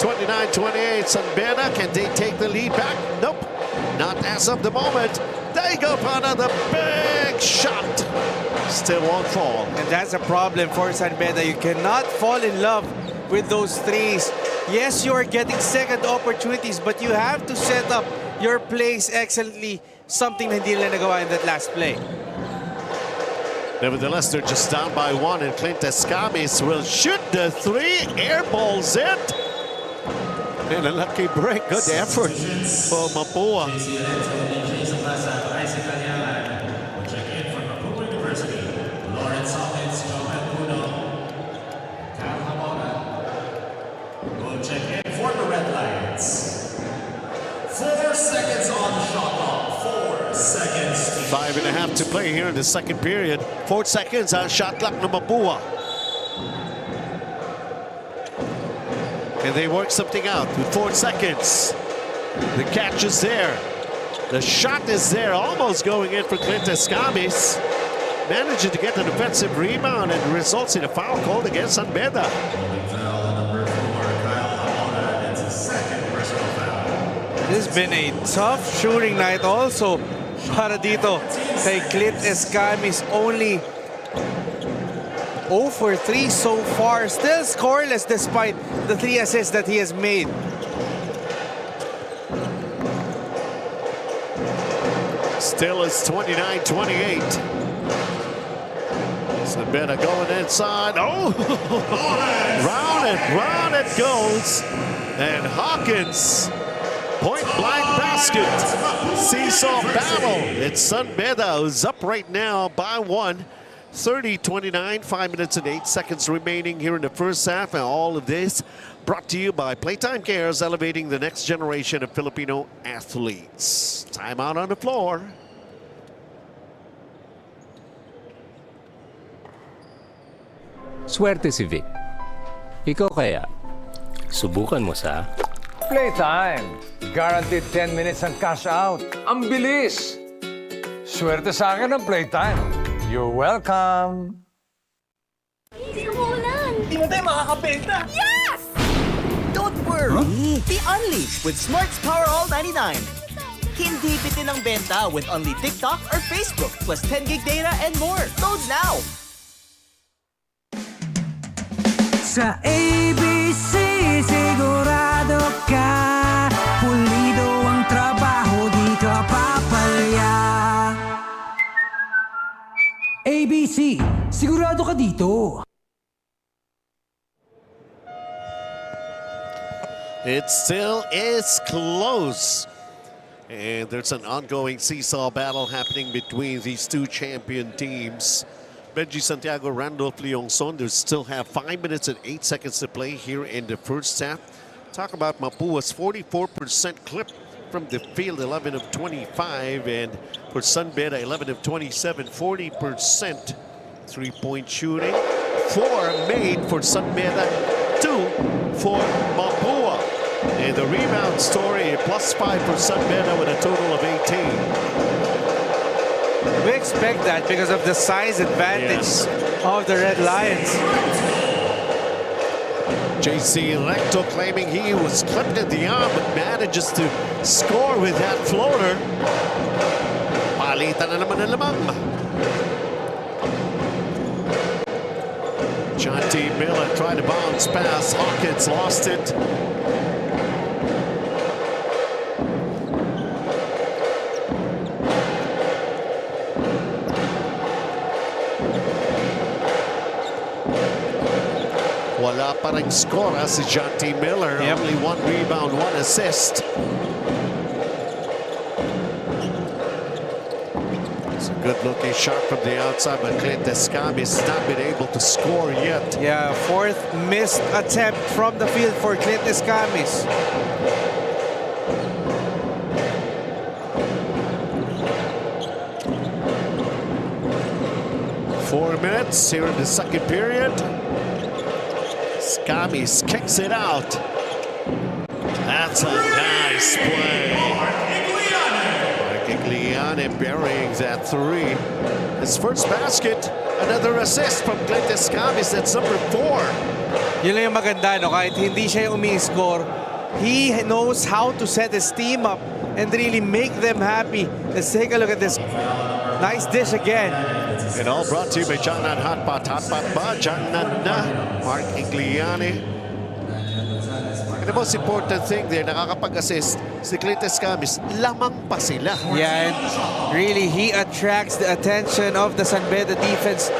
29-28, Beda, can they take the lead back? Nope, not as of the moment. They go for another big shot. Still won't fall. And that's a problem for Beda. You cannot fall in love with those threes. Yes, you are getting second opportunities, but you have to set up your plays excellently. Something na hindi nila nagawa in that last play. Nevertheless, they're just down by 1, and Clint Escamis will shoot the 3, airballs it. And a lucky break, good effort for Mapua. Check in for the Red Lions. 4 seconds on the shot clock. 4 seconds. 5.5 to play here in the second period. 4 seconds on shot clock ng Mapua. And they work something out with 4 seconds. The catch is there. The shot is there, almost going in for Clint Escamis. Managing to get the defensive rebound and results in a foul called against Beda. This has been a tough shooting night also para dito kay Clint Escamis. Only 0 for 3 so far. Still scoreless despite the 3 assists that he has made. Still is 29-28. Beda going inside. Oh! round it goes. And Hawkins, point blank basket. Seesaw battle. It's Beda who's up right now by 1. 30-29, 5 minutes and 8 seconds remaining here in the first half. And all of this brought to you by PlayTime Cares, elevating the next generation of Filipino athletes. Timeout on the floor. Swerte si Vic. Ikaw kaya, subukan mo sa... Playtime. Guaranteed 10 minutes ang cash out. Ang bilis! Swerte sa akin ang Playtime. You're welcome. Hindi umuulan. Hindi mo tayo makakabenta. Yes! Don't worry! Be unleashed with Smart's Power All 99. Hindi bitin ang benta with only TikTok or Facebook plus 10 gig data and more. Load now! Sa ABC, sigurado ka pulido ang trabaho, di ka papalya. ABC, sigurado ka dito. It still is close. And there's an ongoing seesaw battle happening between these two champion teams. Benji Santiago, Randolph Leongson, they still have 5 minutes and 8 seconds to play here in the first half. Talk about Mapua's 44% clip from the field, 11 of 25. And for Beda, 11 of 27, 40% three-point shooting. 4 made for Beda, 2 for Mapua. And the rebound story, +5 for Beda with a total of 18. We expect that because of the size advantage of the Red Lions. JC Recto claiming he was clipped in the arm but manages to score with that floater. Palitan na naman ang lamang. John T. Miller tried to bounce pass. Hawkins lost it. Wala pa ring score si John T. Miller. Only 1 rebound, 1 assist. It's a good-looking shot from the outside, but Clint Escamis has not been able to score yet. Yeah, 4th missed attempt from the field for Clint Escamis. 4 minutes here in the second period. Scamis kicks it out. That's a nice play. Marquigliane burying that three. His first basket, another assist from Clint Scamis. That's number 4. Yun lang yung maganda, no? Kahit hindi siya yung umi-score, he knows how to set his team up and really make them happy. Let's take a look at this. Nice dish again. It all brought to you by Janan Hotpot. Hotpot ba? Janan na. Marquigliane. And the most important thing there, nakakapag-assist si Clint Scamis, lamang pa sila. Yeah, and really he attracts the attention of the San Beda defense.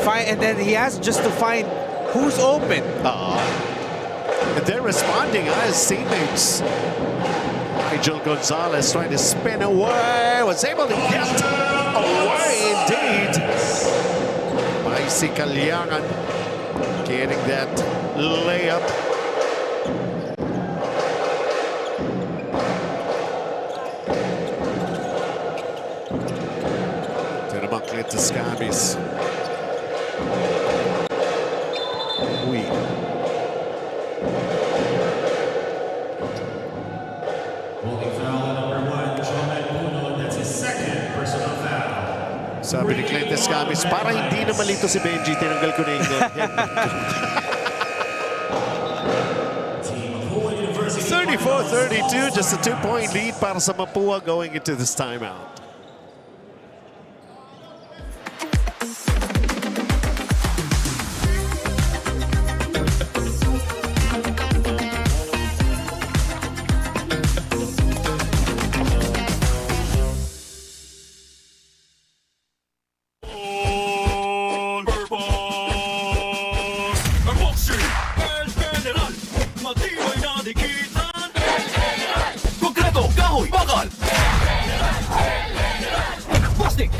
And then he has just to find who's open. And they're responding as teammates. Nigel Gonzalez trying to spin away, was able to get away indeed. Maisi Kalyangan getting that layup. Ito naman Clint Scamis. Sabi ni Clint Scamis, para hindi na malito si Benji, tinanggal ko na yung helmet ko. 34-32, just a 2-point lead para sa Mapua going into this timeout.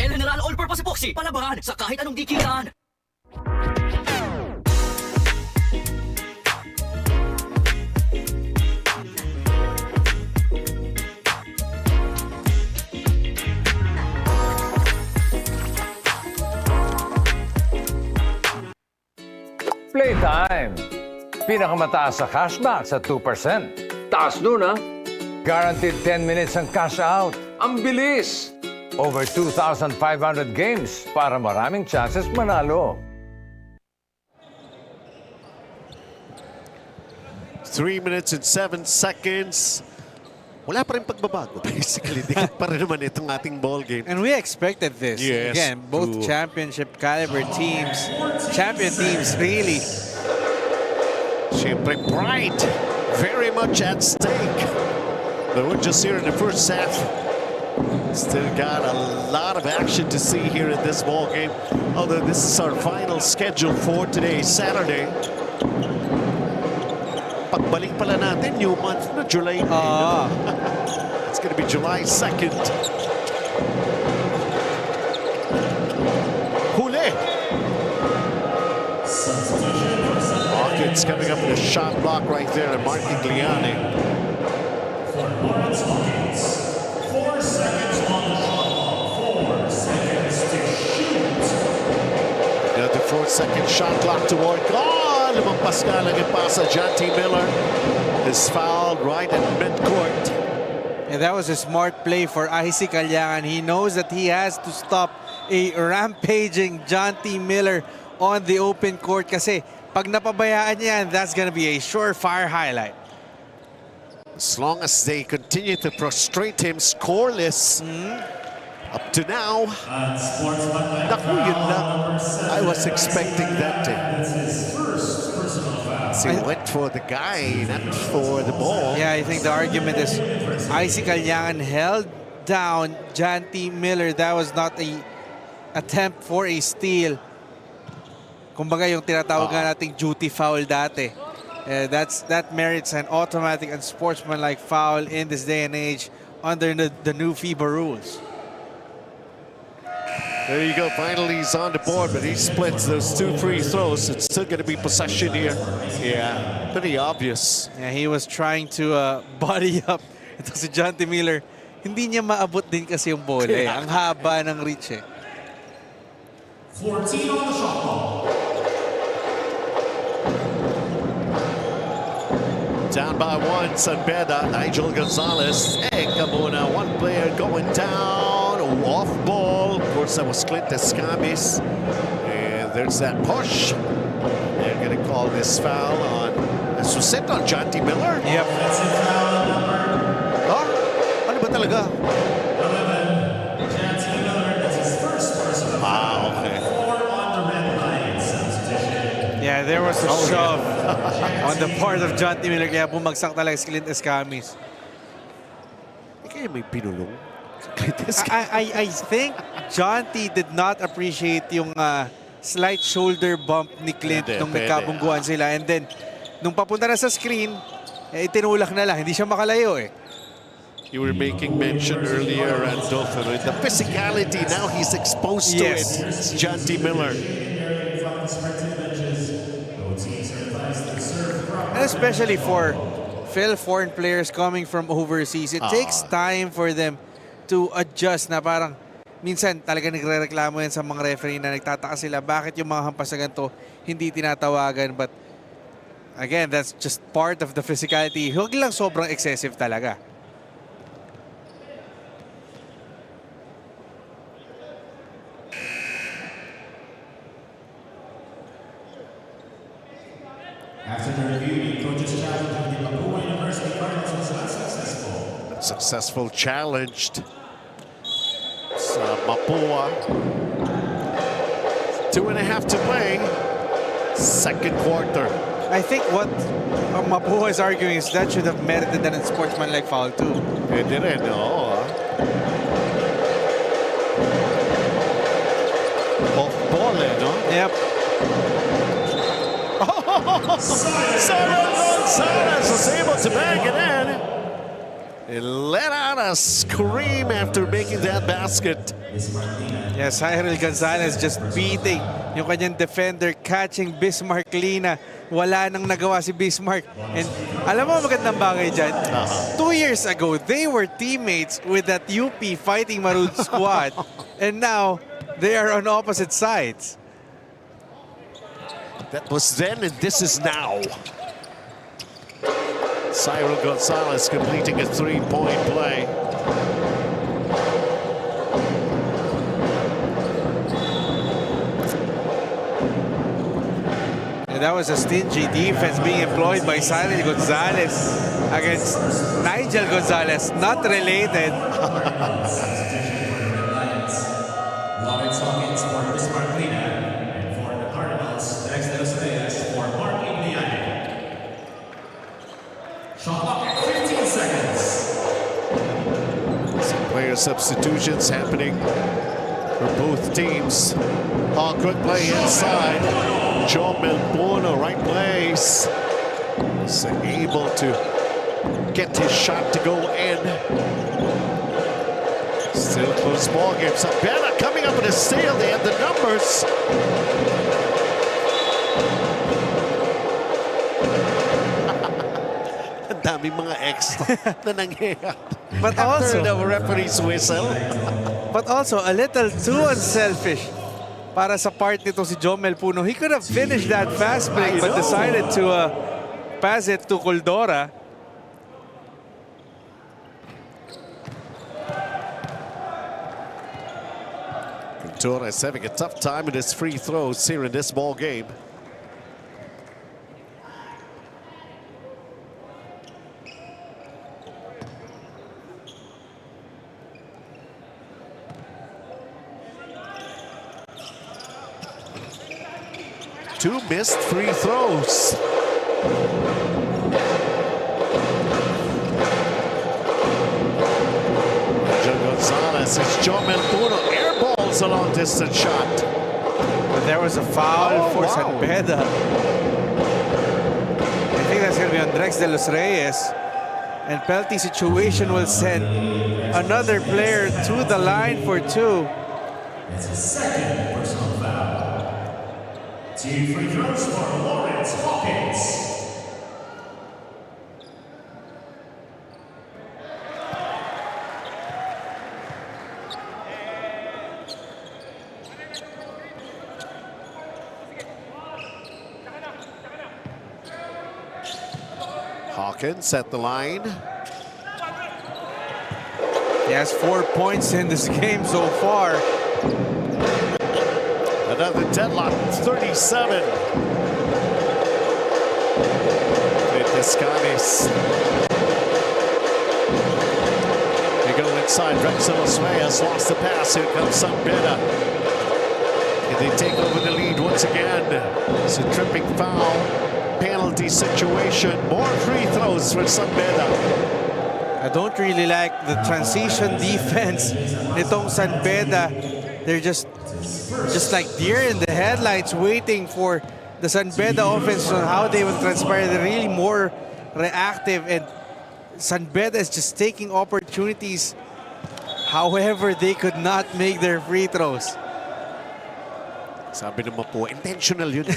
El General All-Purpose Epoxy, palabahan sa kahit anong dikitan. Playtime. Pinakamataas sa cashback sa 2%. Taas nun, ha? Guaranteed 10 minutes ang cash out. Ang bilis! Over 2,500 games para maraming chances manalo. 3 minutes and 7 seconds. Wala pa rin pagbabago. Basically, dikit pa rin naman itong ating ball game. And we expected this. Yes. Again, both championship caliber teams, champion teams, really. Siyempre, pride very much at stake. But we're just here in the first half. Still got a lot of action to see here in this ball game. Although this is our final schedule for today, Saturday. Pagbalik pala natin, new month na July. It's going to be July 2nd. Huli! Hawkins coming up with a shot block right there, and Marquigliane. 4 seconds on the shot. 4 seconds to shoot. Another 4-second shot clock to work. Lumampas ka lang yung pasa. John T. Miller is fouled right at midcourt. And that was a smart play for Icy Kalyangan. He knows that he has to stop a rampaging John T. Miller on the open court kasi pag napabayaan niya, that's gonna be a surefire highlight. As long as they continue to frustrate him scoreless up to now. Naku, yun lang. I was expecting that to. He went for the guy, not for the ball. Yeah, I think the argument is Icy Kalyangan held down John T. Miller. That was not a attempt for a steal. Kumbaga yung tinatawag nating duty foul dati. That merits an automatic and sportsmanlike foul in this day and age under the new FIBA rules. There you go. Finally, he's on the board, but he splits those 2 free throws. It's still going to be possession here. Yeah, pretty obvious. Yeah, he was trying to body up. Ito si John T. Miller. Hindi niya maabot din kasi yung bola. Ang haba ng reach. 14 on the shot clock. Down by one, San Beda, Nigel Gonzalez. Kamuna, one player going down, off ball. Of course, that was Clint Escamis. And there's that push. They're going to call this foul on Suset on John T. Miller. Yep. Oh, ano ba talaga? 11, John T. Miller, that's his first personal foul. Okay. 4 on the red line, substitution. Yeah, there was a shove on the part of John T. Miller. Kaya bumagsak talaga si Clint Escamis. Kaya may pinulong. I think John T. did not appreciate yung slight shoulder bump ni Clint nung nagkabungguan sila. And then, nung papunta na sa screen, itinulak na lang. Hindi siya makalayo eh. You were making mention earlier, Randolph, the physicality. Now he's exposed to it. It's John T. Miller. And especially for foreign players coming from overseas, it takes time for them to adjust na parang minsan talaga nagre-reklamo yan sa mga referee na nagtataka sila bakit yung mga hampas na ganito hindi tinatawagan. But again, that's just part of the physicality. Huwag lang sobrang excessive talaga. After the review, the coaches challenge of the Mapua University Cardinals was not successful. Successful challenged. It's Mapua. 2.5 to play. Second quarter. I think what Mapua is arguing is that should have merited an unsportsmanlike foul too. It didn't, no. Off ball, no? Yep. Sarah Gonzalez was able to bang it in. It let out a scream after making that basket. Yes, Cyril Gonzalez just beating yung kanyang defender, catching Bismarck Lina. Wala nang nagawa si Bismarck. And alam mo magandang bagay dyan? 2 years ago, they were teammates with that UP Fighting Marud squad. And now, they are on opposite sides. That was then and this is now. Cyril Gonzalez completing a three-point play. And that was a stingy defense being employed by Cyril Gonzalez against Nigel Gonzalez, not related. Lawrence Hawkins for Bismarck Lina, and for the Cardinals, Rex de los Reyes for Mark Igliani. Shot clock at 15 seconds. Some player substitutions happening for both teams. Oh, quick play inside. Joe Melbourne, right place. Is able to get his shot to go in. Still close ball game. So Beda coming up with a steal. They have the numbers. Ang daming mga extra na nangyayari. But After also, the referee's whistle. but also a little too unselfish para sa part nito si Jomel Puno. He could have finished that fast break but decided to pass it to Coldora. Torres having a tough time with his free throws here in this ball game. Two missed free throws. Joe Gonzalez, it's Joe Melbourne, air balls a long distance shot. But there was a foul for San Beda. I think that's going to be on Rex de los Reyes. And penalty situation will send another player to the line for two. That's his second personal foul. Team free throws for Lawrence Hawkins. Hawkins at the line. He has 4 points in this game so far. Another deadlock, 37. Descanis. They go inside. Rexel has lost the pass. Here comes some Beda. And they take over the lead once again. It's a tripping foul. Penalty situation. More free throws for San Beda. I don't really like the transition defense nitong San Beda. They're just like deer in the headlights waiting for the San Beda offense on how they will transpire. They're really more reactive, and San Beda is just taking opportunities. However, they could not make their free throws. Sabi naman po, intentional yun.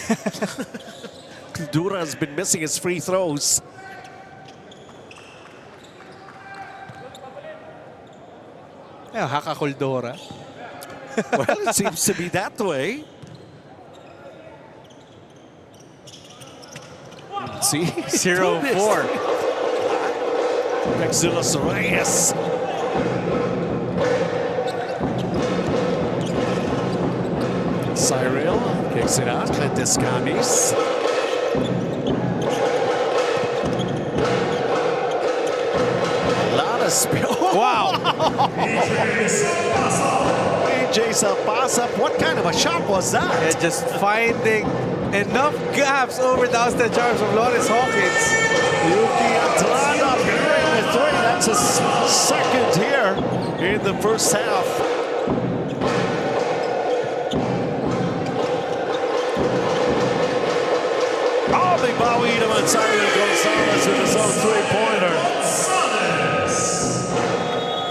Dura has been missing his free throws. Haka-Kuldora. Well, it seems to be that way. See? 0-4. Rexulos Reyes. Cyril kicks it out. Descanis. A lot of spill. Wow. EJ Sapasap. What kind of a shot was that? Yeah, just finding enough gaps over the outside arms of Lawrence Hawkins. Yuki Atlanta behind the three. That's his second here in the first half. Probably bawi naman Cyril Gonzalez with his own three-pointer.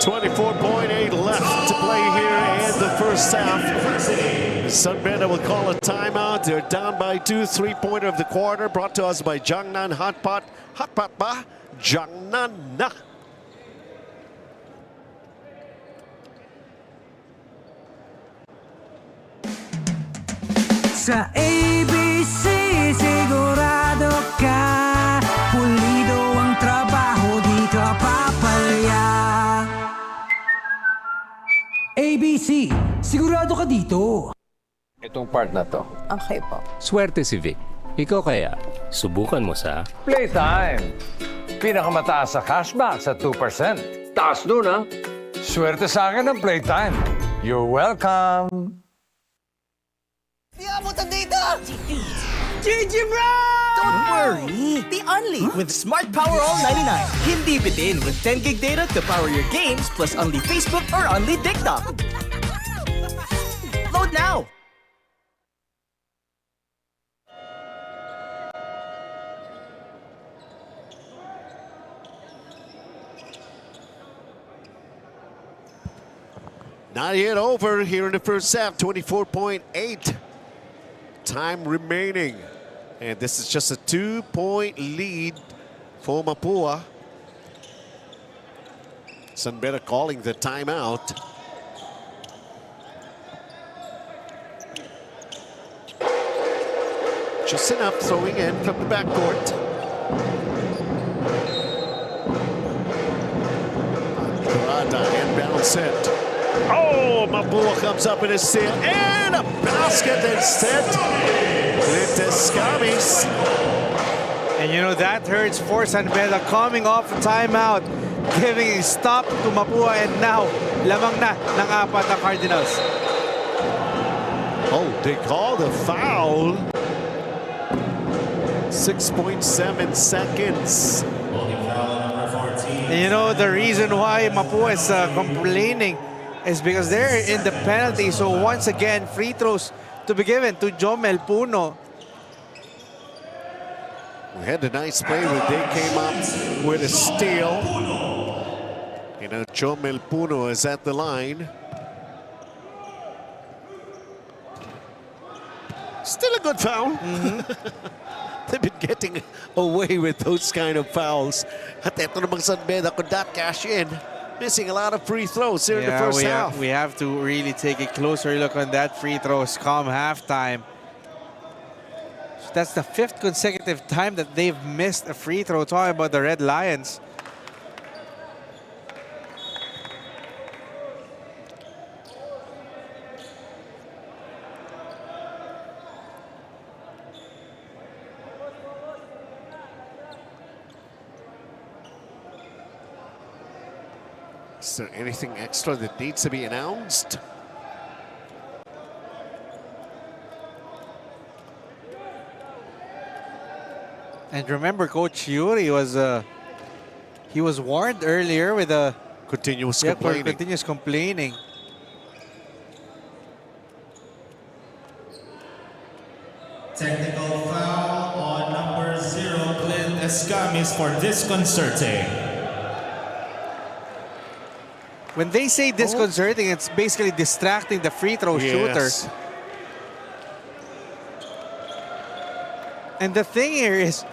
24.8 left to play here in the first half. San Beda will call a timeout. They're down by 2. Three-pointer of the quarter brought to us by Jiangnan Hot Pot. Hot Pot ba? Jiangnan na. Sa ABC sigurado ka, pulido ang trabaho, di ka papalya. ABC, sigurado ka dito. Itong part na to. Okay po. Swerte si Vic. Ikaw kaya, subukan mo sa PlayTime. Pinakamataas sa cashback sa 2%. Taas nun, ha? Swerte sa akin ng PlayTime. You're welcome. Di abutan dito! GG bro! Don't worry! The Only with Smart Power All 99. Hindi bitin with 10 gig data to power your games plus only Facebook or only TikTok. Load now! Not yet over here in the first half, 24.8 time remaining. And this is just a 2-point lead for Mapua. San Beda calling the timeout. Just enough throwing in from the backcourt. Corrada inbounds it. Oh, Mapua comes up in a steal and a basket instead. Descanis. And you know, that hurts for San Beda coming off a timeout, giving a stop to Mapua, and now lamang na ng apat na Cardinals. Oh, they call the foul. 6.7 seconds. And you know, the reason why Mapua is complaining is because they're in the penalty. So once again, free throws to be given to Jomel Puno. We had a nice play where they came up with a steal. You know, Jomel Puno is at the line. Still a good foul. They've been getting away with those kind of fouls. At eto namang San Beda could not cash in. Missing a lot of free throws here in the first half. We have to really take a closer look on that free throws come halftime. That's the 5th consecutive time that they've missed a free throw. Talking about the Red Lions. Is there anything extra that needs to be announced? And remember, Coach Yuri was he was warned earlier with a Continuous for complaining. continuous complaining. Technical foul on number 0, Clint Escamis for disconcerting. When they say disconcerting, it's basically distracting the free throw shooter. Yes. And the thing here is,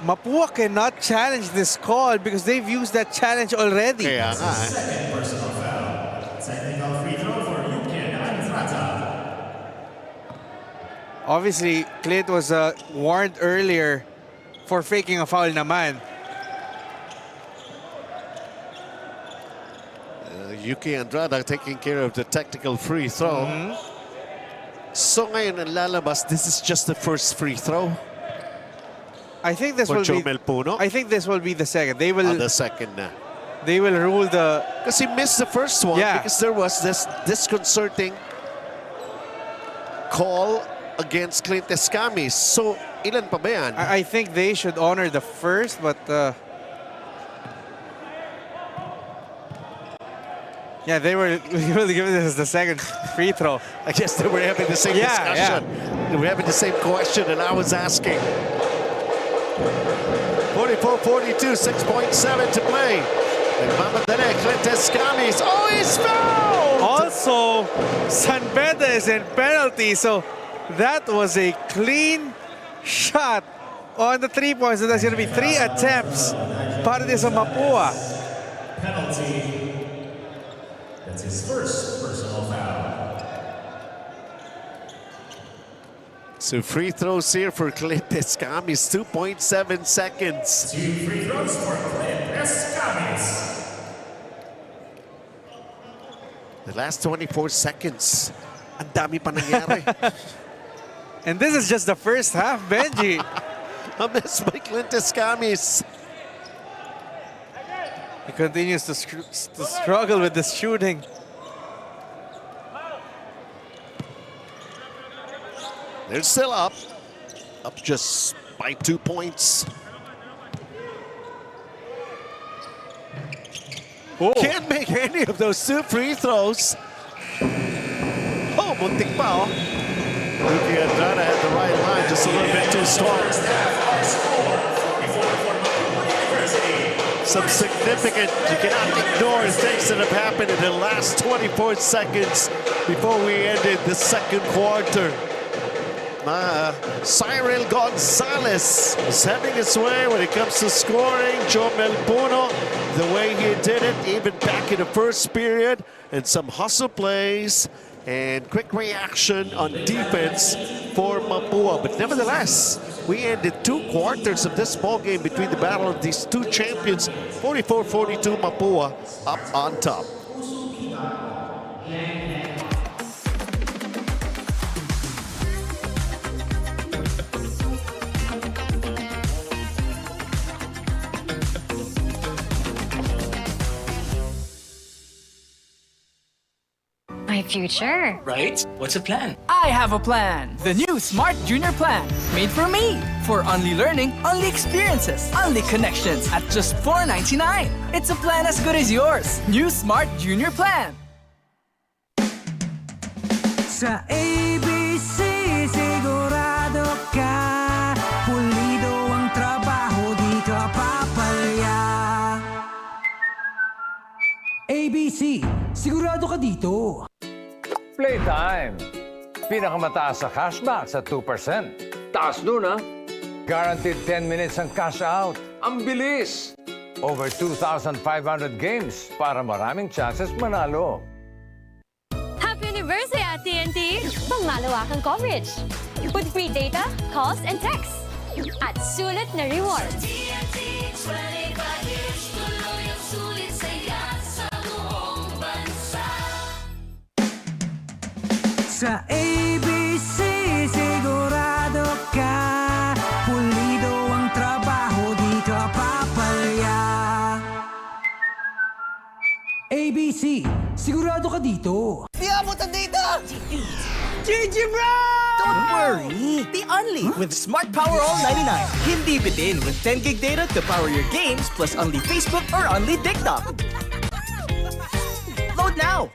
Mapua cannot challenge this call because they've used that challenge already. Kaya nga, eh. Second personal foul. Technical free throw for Yuken Andrata. Obviously, Clint was warned earlier for faking a foul naman. Yuki Andrada taking care of the technical free throw. So ngayon ang lalabas, this is just the first free throw I think this for will be. Jomel Puno. I think this will be the second. They will. The second na. They will rule the. Because he missed the first one Yeah. because there was this disconcerting call against Clint Escamis. So, ilan pa ba yan? I think they should honor the first, but yeah, they will give this as the second free throw. I guess they were having the same discussion. They were having the same question, and I was asking. 44-42, 6.7 to play. Nagmamadali, Clint Escamis. Oh, he's fouled! Also, San Beda is in penalty, so that was a clean shot on the 3 points. So that's going to be 3 attempts para din sa Mapua. Penalty. That's his first personal foul. So free throws here for Clint Escamis, 2.7 seconds. 2 free throws for Clint Escamis. The last 24 seconds, ang dami pa nangyari. And this is just the first half, Benji. A miss by Clint Escamis. He continues to struggle with the shooting. They're still up just by 2 points. Oh. Can't make any of those 2 free throws. Oh, muntik pa, oh. Yuki Andrada had the right line, just a little bit too strong. Some significant, you cannot ignore things that have happened in the last 24 seconds before we ended the second quarter. Cyril Gonzalez is having his way when it comes to scoring. Jomel Puno, the way he did it, even back in the first period, and some hustle plays and quick reaction on defense for Mapua. But nevertheless, we ended 2 quarters of this ball game between the battle of these 2 champions. 44-42 Mapua up on top. My future. Right? What's the plan? I have a plan. The new Smart Junior Plan. Made for me. For only learning, only experiences, only connections at just $4.99. It's a plan as good as yours. New Smart Junior Plan. Sa ABC, sigurado ka. Pulido ang trabaho, di ka papalya. ABC, sigurado ka dito. Playtime. Pinakamataas sa cashback sa 2%. Taas nun, ha? Guaranteed 10 minutes ang cash out. Ang bilis! Over 2,500 games para maraming chances manalo. Happy anniversary at TNT! Pangmalawakang coverage. With free data, calls, and texts. At sulit na rewards. TNT 25 years, tuloy ang sulit saya sa buong bansa. Sa ABC, sigurado ka. Pulido ang trabaho, di ka papalya. ABC, sigurado ka dito. Di abutan dito! GG bro! Don't worry! The Only with Smart Power All 99. Hindi bitin with 10 gig data to power your games plus only Facebook or only TikTok. Load now!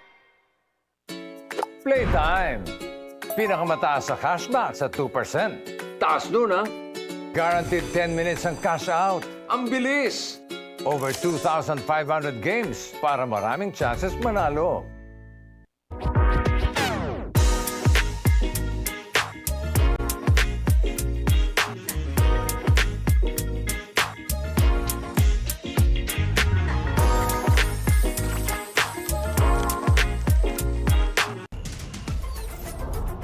Playtime. Pinakamataas sa cashback sa 2%. Taas nun ah. Guaranteed 10 minutes ang cash out. Ang bilis! Over 2,500 games para maraming chances manalo.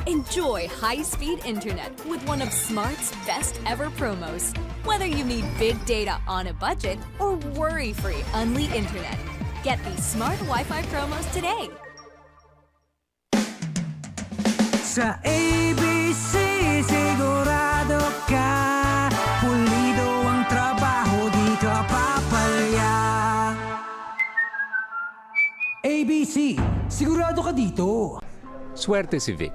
Enjoy high-speed internet with one of Smart's best ever promos. Whether you need big data on a budget or worry-free Unli internet, get these smart Wi-Fi promos today. Sa ABC, sigurado ka. Pulido ang trabaho, di ka papalya. ABC, sigurado ka dito. Swerte si Vic.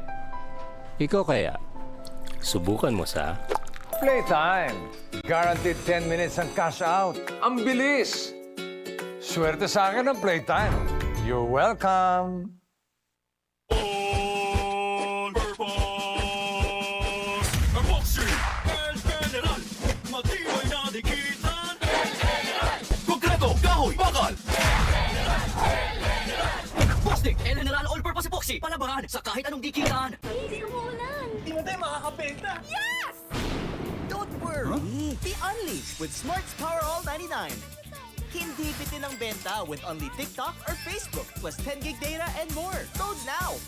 Ikaw kaya, subukan mo sa... Playtime. Guaranteed 10 minutes ang cash out. Ang bilis! Swerte sa akin ang Playtime. You're welcome. Matibay na dikitan. Konkreto, kahoy, bakal. Plastic and General All-Purpose Epoxy. Palabahan sa kahit anong dikitan. Hindi umuulan. Di mo tayo makakabenta. Yes! Don't worry! The Only with Smart's Power All 99. Hindi bitin ang benta with only TikTok or Facebook plus 10 gig data and more. Load now!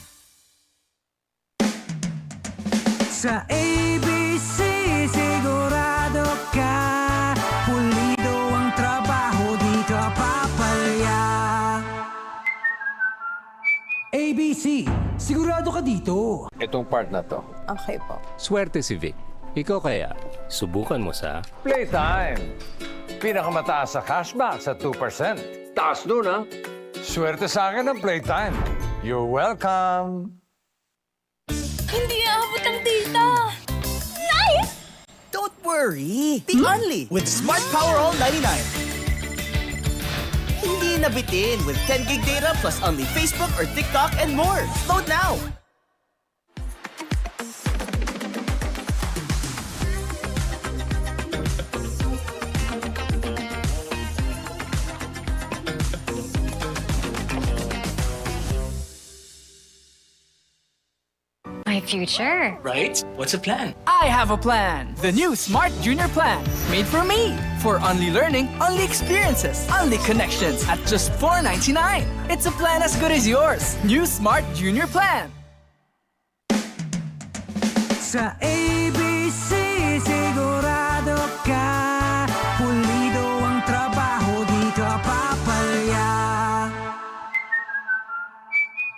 Sa ABC, sigurado ka. Pulido ang trabaho, di ka papalya. ABC, sigurado ka dito. Itong part na to. Okay po. Swerte si Vic. Ikaw kaya, subukan mo sa... Playtime. Pinakamataas sa cashback sa 2%. Taas nun ah. Swerte sa akin ang Playtime. You're welcome. Hindi aabot ang data. Nice! Don't worry! The Only with Smart Power All 99. Hindi na bitin with 10 gig data plus only Facebook or TikTok and more. Load now! My future. Right? What's the plan? I have a plan. The new Smart Junior Plan. Made for me. For only learning, only experiences, only connections at just $4.99. It's a plan as good as yours. New Smart Junior Plan. Sa ABC, sigurado ka. Pulido ang trabaho, di ka papalya.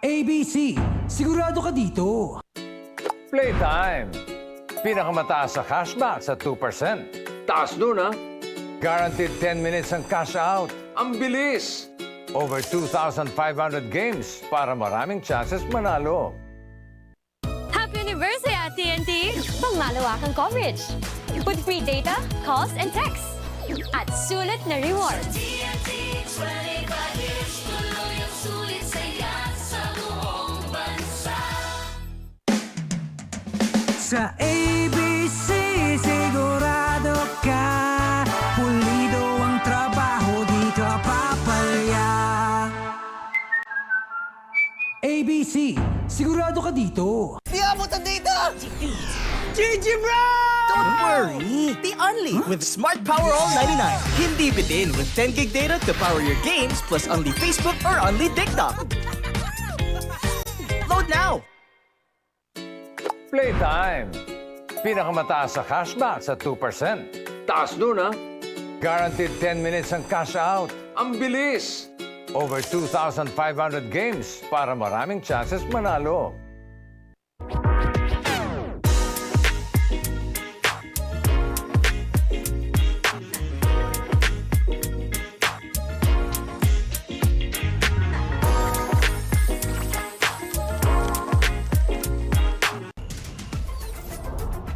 ABC, sigurado ka dito. Playtime. Pinakamataas sa cashback sa 2%. Taas nun ah. Guaranteed 10 minutes ang cash out. Ang bilis! Over 2,500 games para maraming chances manalo. Happy anniversary at TNT! Pangmalawakang coverage. With free data, calls, and texts. At sulit na rewards. TNT 25 years, tuloy ang sulit saya sa buong bansa. Sa ABC, sigurado ka. Pulido ang trabaho, di ka papalya. ABC, sigurado ka dito. Di abutan dito! GG bro! Don't worry! The Only with Smart Power All 99. Hindi bitin with 10 gig data to power your games plus only Facebook or only TikTok. Load now! Playtime. Pinakamataas sa cashback sa 2%. Taas nun ah. Guaranteed 10 minutes ang cash out. Ang bilis! Over 2,500 games para maraming chances manalo.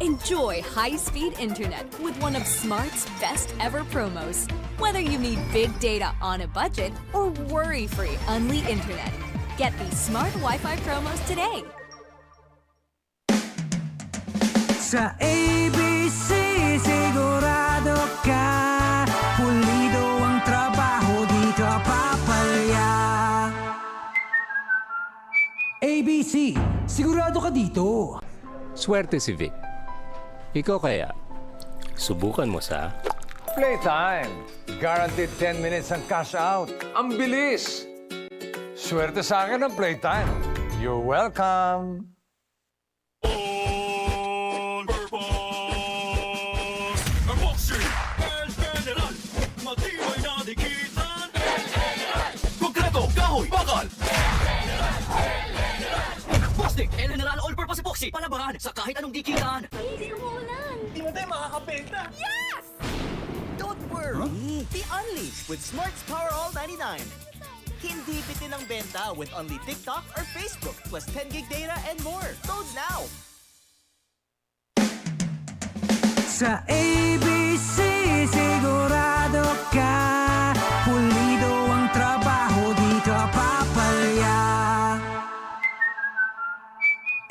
Enjoy high-speed internet with one of Smart's best ever promos. Whether you need big data on a budget or worry-free Unli internet, get these smart Wi-Fi promos today. Sa ABC, sigurado ka. Pulido ang trabaho, di ka papalya. ABC, sigurado ka dito. Swerte si Vic. Ikaw kaya, subukan mo sa... Playtime. Guaranteed 10 minutes ang cash out. Ang bilis! Swerte sa akin ang Playtime. You're welcome. Konkreto, kahoy, bakal! Plastic and General All-Purpose Epoxy. Palabahan sa kahit anong dikitan. Hindi umuulan. Di mo tayo makakabenta. Yes! Don't worry. Be unleashed with Smart's Power All 99. Hindi bitin ang benta with only TikTok or Facebook plus 10 gig data and more. Load now. Sa ABC, sigurado ka. Pulido ang trabaho, di ka papalya.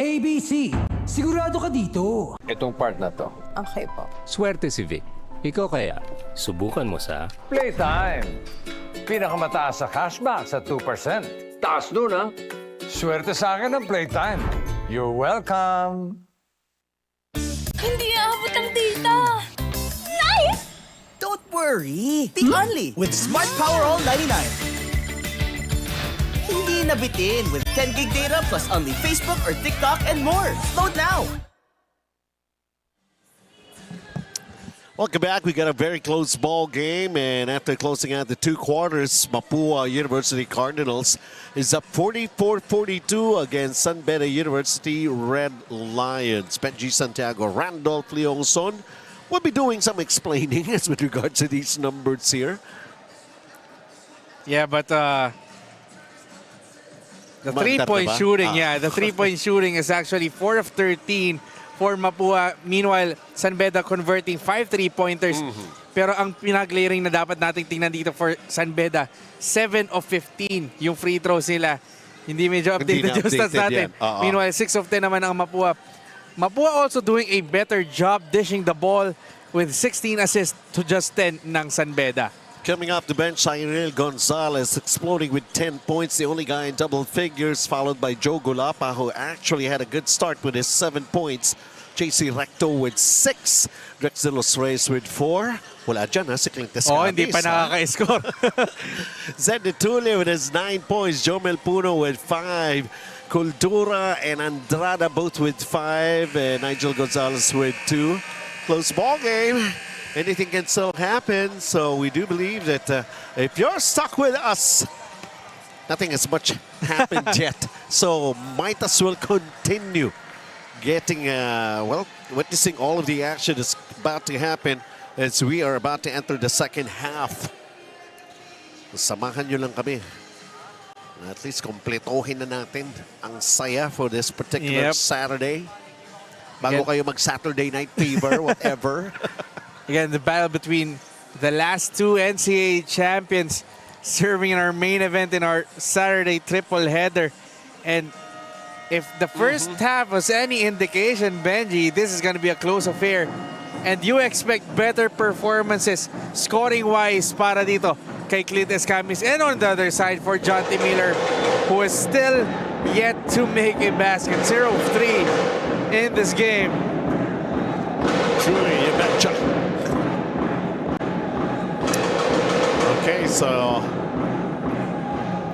ABC, sigurado ka dito. Itong part na to. Okay po. Swerte si Vic. Ikaw kaya, subukan mo sa... Playtime. Pinakamataas sa cashback sa 2%. Taas nun ah. Swerte sa akin ang Playtime. You're welcome. Hindi aabot ang data. Nice! Don't worry. Be only with Smart Power All 99. Hindi na bitin with 10 gig data plus only Facebook or TikTok and more. Load now. Welcome back. We got a very close ball game, and after closing out the two quarters, Mapua University Cardinals is up 44-42 against San Beda University Red Lions. Benji Santiago, Randolph Leongson will be doing some explaining as with regards to these numbers here. Yeah, but the three-point shooting, the three-point shooting is actually 4 of 13 for Mapua. Meanwhile, San Beda converting 5 3-pointers. Pero ang pinag-layering na dapat nating tingnan dito for San Beda, 7 of 15 yung free throws nila. Hindi medyo updated yung stats natin. Meanwhile, 6 of 10 naman ang Mapua. Mapua also doing a better job dishing the ball with 16 assists to just 10 ng San Beda. Coming off the bench, Cyril Gonzalez exploding with 10 points, the only guy in double figures, followed by Joe Gulapa, who actually had a good start with his 7 points. JC Recto with 6. Drex de los Reyes with 4. Wala dyan ha, si Clint Escabis. Hindi pa nakaka-score. Zed de Tule with his 9 points. Jomel Puno with 5. Cultura and Andrada both with 5. And Nigel Gonzalez with 2. Close ball game. Anything can still happen. So we do believe that if you're stuck with us, nothing has much happened yet. So might as well continue getting, witnessing all of the action that's about to happen as we are about to enter the second half. Samahan nyo lang kami. At least kompletohin na natin ang saya for this particular Saturday. Bago kayo mag-Saturday Night Fever, whatever. Again, the battle between the last two NCAA champions serving in our main event in our Saturday triple header. And if the first half was any indication, Benji, this is going to be a close affair. And you expect better performances scoring-wise para dito kay Clint Escabis. And on the other side for John T. Miller, who is still yet to make a basket. 0 of 3 in this game. Truly, you betcha. Okay, so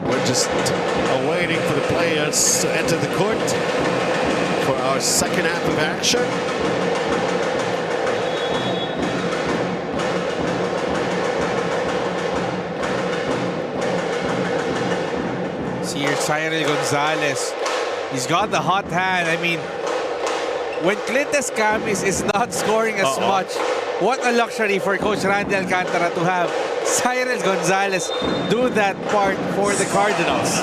we're just awaiting for the players to enter the court for our second half of action. See here, Cyril Gonzalez. He's got the hot hand. I mean, when Clint Escamis is not scoring as much, what a luxury for Coach Randy Alcantara to have Cyril Gonzalez do that part for the Cardinals.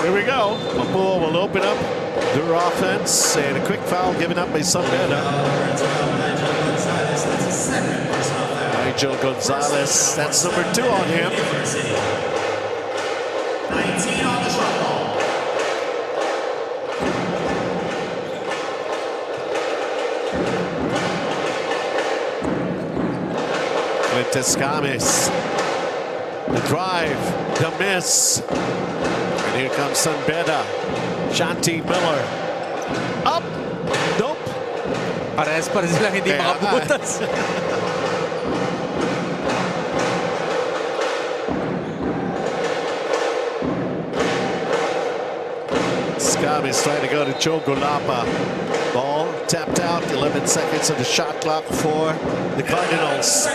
Here we go. Mapua will open up their offense, and a quick foul given up by Beda. Nigel Gonzalez, that's number 2 on him. 19 on the shot ball. Clint Escamis. The drive, the miss. And here comes Beda. Shanti Miller. Up. Nope. Parehas pa rin silang hindi makabutas. Escamis trying to go to Joe Golapa. Ball tapped out. 11 seconds of the shot clock for the Cardinals.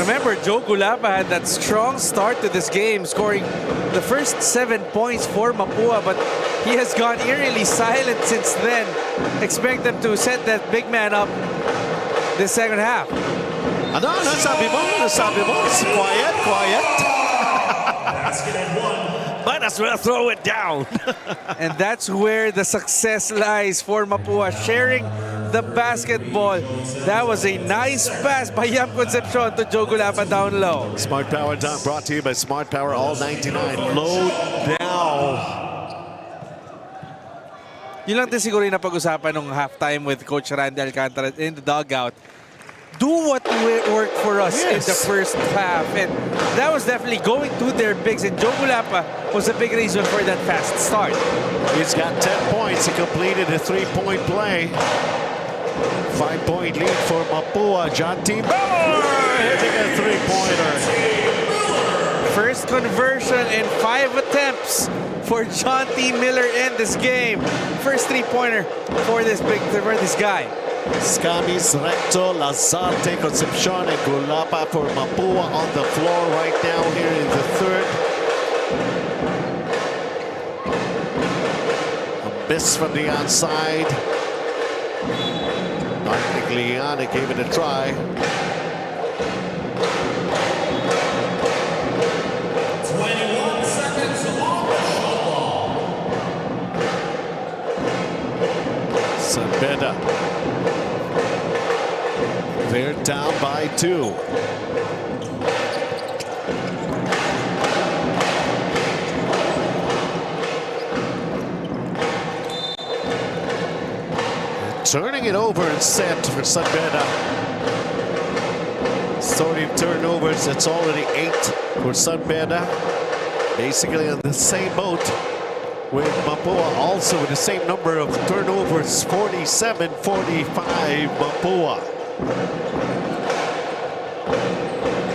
Remember, Joe Gulapa had that strong start to this game, scoring the first 7 points for Mapua, but he has gone eerily silent since then. Expect them to set that big man up this second half. Ano sabi mo? Quiet, quiet. Might as well throw it down. And that's where the success lies for Mapua, sharing the basketball. That was a nice pass by Yam Concepcion to Joe Gulapa down low. Smart Power Time brought to you by Smart Power All 99. Load down. Yun lang din siguro yung napag-usapan nung halftime with Coach Randy Alcantara in the dugout. Do what worked for us in the first half. And that was definitely going to their bigs. And Joe Gulapa was a big reason for that fast start. He's got 10 points. He completed a 3-point play. 5-point lead for Mapua. John T. Miller hitting a 3-pointer. First conversion in 5 attempts for John T. Miller in this game. First 3-pointer for this guy. Escamis, Recto, Lazarte, Concepcion, and Gulapa for Mapua on the floor right now here in the third. A miss from the outside. Narnigliani gave it a try. 21 seconds on the shot ball. Beda. They're down by 2. Turning it over and set for Beda. Starting turnovers, it's already 8 for Beda. Basically on the same boat with Mapua, also with the same number of turnovers, 47-45 Mapua.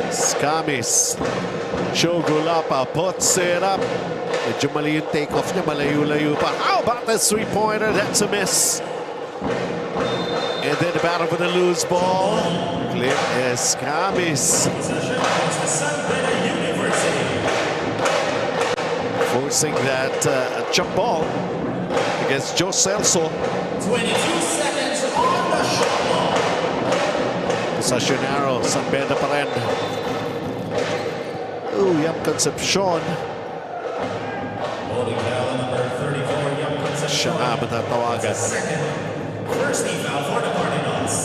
Escamis. Joe Gulapa puts it up. Medyo mali yung takeoff niya, malayo-layo pa. How about this 3-pointer? That's a miss. And then the battle for the loose ball. Clint Escamis. Forcing that jump ball against Joe Celso. 22 seconds on the shot ball. Posasyonaro, Beda pa rin. Yam Concepcion. Holding foul number 34, Yam Concepcion. Siya nga matatawagan. First team foul for the Cardinals.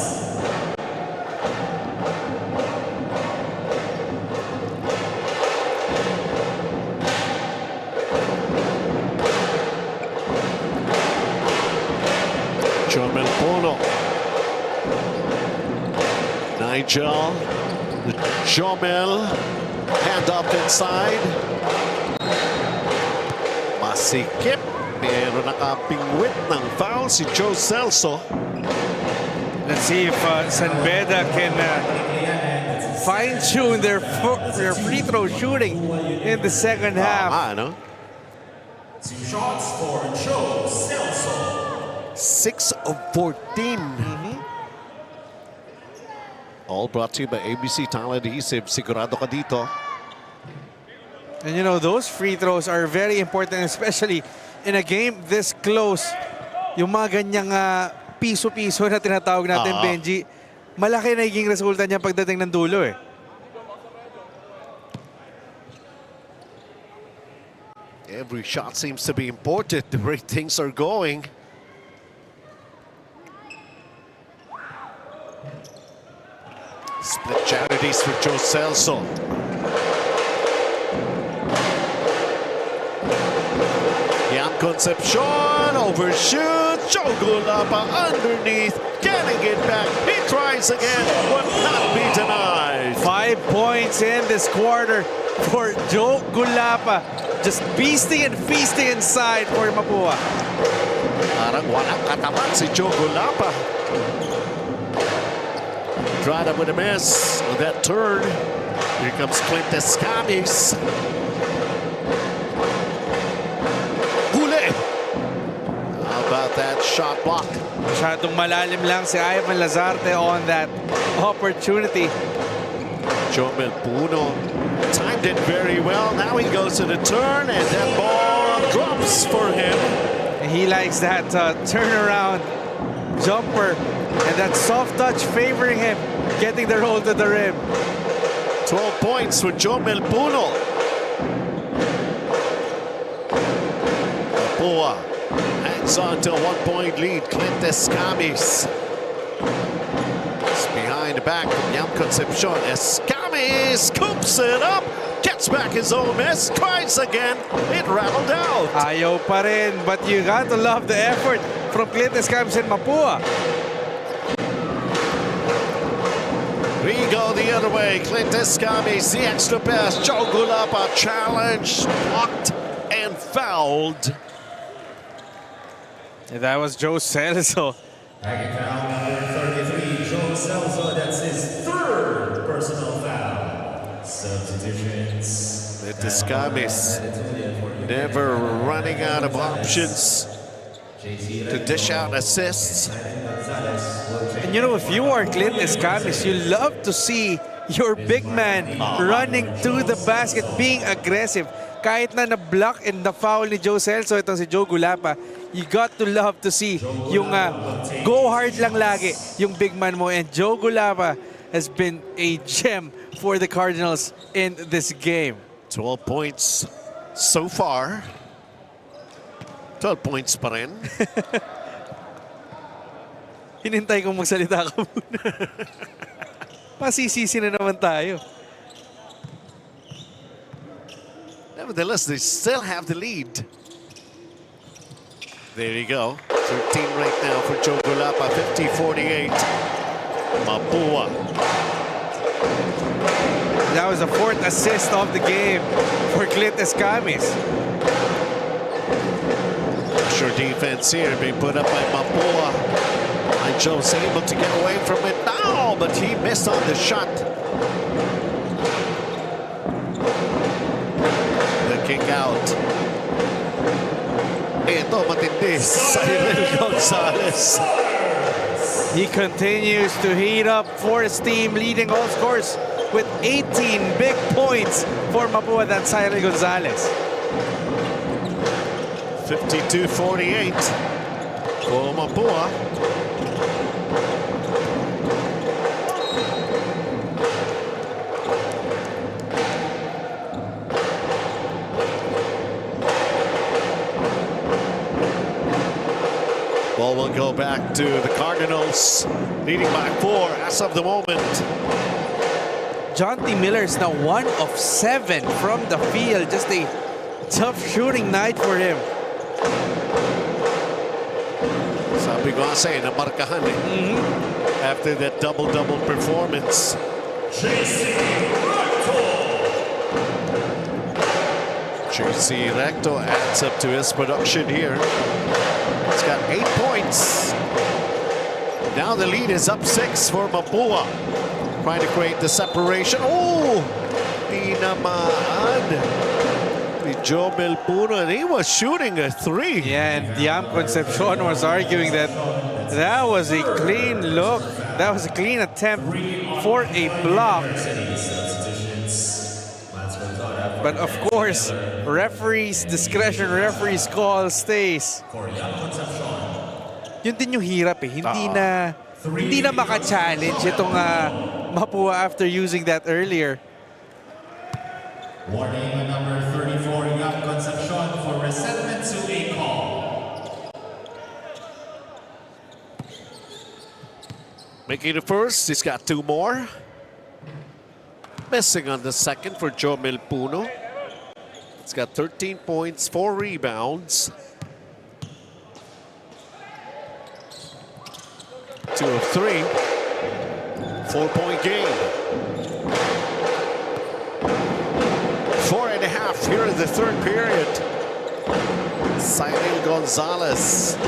Jomel Pono. Nigel. Jomel. Hand up inside. Masikip. Pero nakapingwit ng foul si Joe Celso. Let's see if Beda can fine-tune their free throw shooting in the second half. Ano? 2 shots for Joe Celso. 6 of 14. All brought to you by ABC Tile Adhesive. Sigurado ka dito. And you know, those free throws are very important, especially in a game this close. Yung mga ganyang piso-piso na tinatawag natin, Benji, malaki na naging resulta niya pagdating ng dulo eh. Every shot seems to be important. The way things are going. Split charities for Joe Celso. Yam Concepcion overshoot. Joe Gulapa underneath, getting it back. He tries again, will not be denied. 5 points in this quarter for Joe Gulapa. Just beasting and feasting inside for Mapua. Parang walang katapat si Joe Gulapa. Tried up with a miss with that turn. Here comes Clint Escamis. Huli! How about that shot block? Masyadong malalim lang si Ivan Lazarte on that opportunity. Joe Melpuno timed it very well. Now he goes to the turn and that ball drops for him. And he likes that turnaround jumper and that soft touch favoring him, getting the roll to the rim. 12 points for Joe Melpuno. Mapua hangs on to a 1-point lead. Clint Escamis. It's behind the back from Yam Concepcion. Escamis scoops it up. Gets back his own miss. Tries again. It rattled out. Ayaw pa rin, but you got to love the effort from Clint Escamis and Mapua. We go the other way. Clint Escamis, the extra pass. Joe Gulapa challenged, blocked, and fouled. And that was Joe Celso. Tagging foul number 33, Joe Celso. That's his 3rd personal foul. Substitutions. Clint Escamis never running out of options to dish out assists. And you know, if you are Clint Escamis, you love to see your big man running to the basket, being aggressive. Kahit na na-block and na-foul ni Joe Celso, itong si Joe Gulapa, you got to love to see yung go hard lang lagi yung big man mo. And Joe Gulapa has been a gem for the Cardinals in this game. 12 points so far. 12 points pa rin. Hinintay kong magsalita ka muna. Pasisisi na naman tayo. Nevertheless, they still have the lead. There you go. 13 right now for Joe Gulapa. 50-48. Mapua. That was the 4th assist of the game for Clint Escamis. Sure defense here being put up by Mapua. And Joe's able to get away from it now, but he missed on the shot. The kick out. Ito matindi, Cyril Gonzalez. He continues to heat up for his team, leading all scores with 18 big points for Mapua. That's Cyril Gonzalez. 52-48 for Mapua. Ball will go back to the Cardinals, leading by 4 as of the moment. John T. Miller is now 1 of 7 from the field. Just a tough shooting night for him. Sabi ko kasi, namarkahan eh. After that double-double performance. JC Recto adds up to his production here. He's got 8 points. Now the lead is up 6 for Mapua. Trying to create the separation. Oh! Di naman. with Joe Melpuno, and he was shooting a 3. Yeah, and Diam Concepcion was arguing that that was a clean look. That was a clean attempt for a block. But of course, referee's discretion, referee's call stays. Yun din yung hirap eh. Hindi na maka-challenge itong Mapua after using that earlier. Warning number 34, Young Concepcion for resentment to a call. Making the first, he's got 2 more. Missing on the second for Joe Melpuno. He's got 13 points, 4 rebounds. 2 of 3. 4-point game. 4.5 here in the third period. Cyril Gonzalez.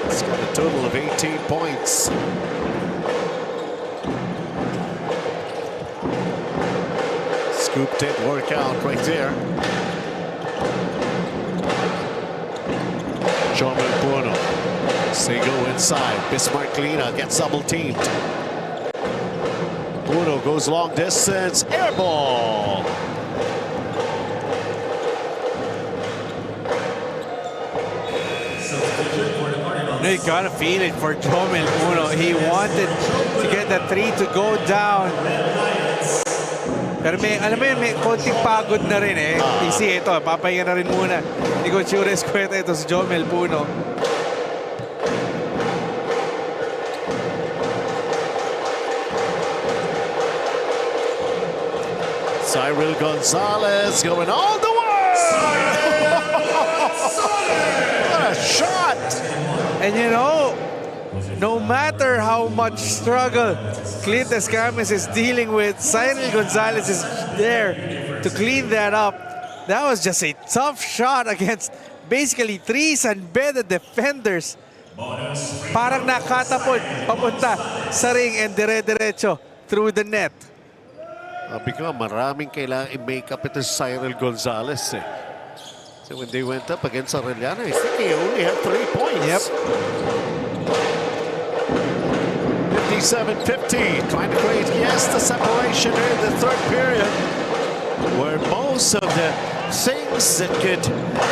He's got a total of 18 points. Scoop did work out right there. Joe Melpuno. They go inside. Bismarck Lina gets double teamed. Puno goes long distance. Air ball. You gotta feel it for Joe Melpuno. He wanted to get that 3 to go down. Pero alam mo yun, may konting pagod na rin eh. PC ito, papahinga na rin muna. Ni Coach Ures Cueta ito si Joe Melpuno. Cyril Gonzalez going all the way! What a shot! And you know, no matter how much struggle Clint Escamis is dealing with, Cyril Gonzalez is there to clean that up. That was just a tough shot against basically 3 San Beda defenders. Parang nakatapon papunta sa ring and dire-diretso through the net. Because maraming kailangan i-make up ito Cyril Gonzalez eh. So when they went up against Arellano, I think he only had 3 points. Yep. 57-50, trying to create, yes, the separation in the third period, where most of the things that could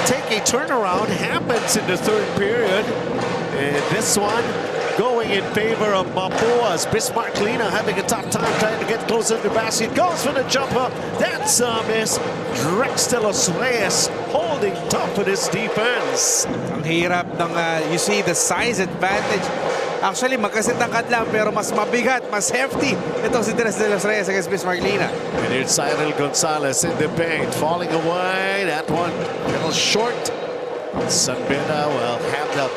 take a turnaround happens in the third period. And this one going in favor of Mapua's Bismarck Lina having a tough time trying to get closer to the basket. Goes for the jumper. That's a miss. Rex de los Reyes holding tough with his defense. Ang hirap ng, you see the size advantage. Actually, magkasitangkad lang pero mas mabigat, mas hefty. Ito si Rex de los Reyes against Bismarck Lina. And here's Cyril Gonzalez in the paint, falling away. That one a little short. San Beda will have the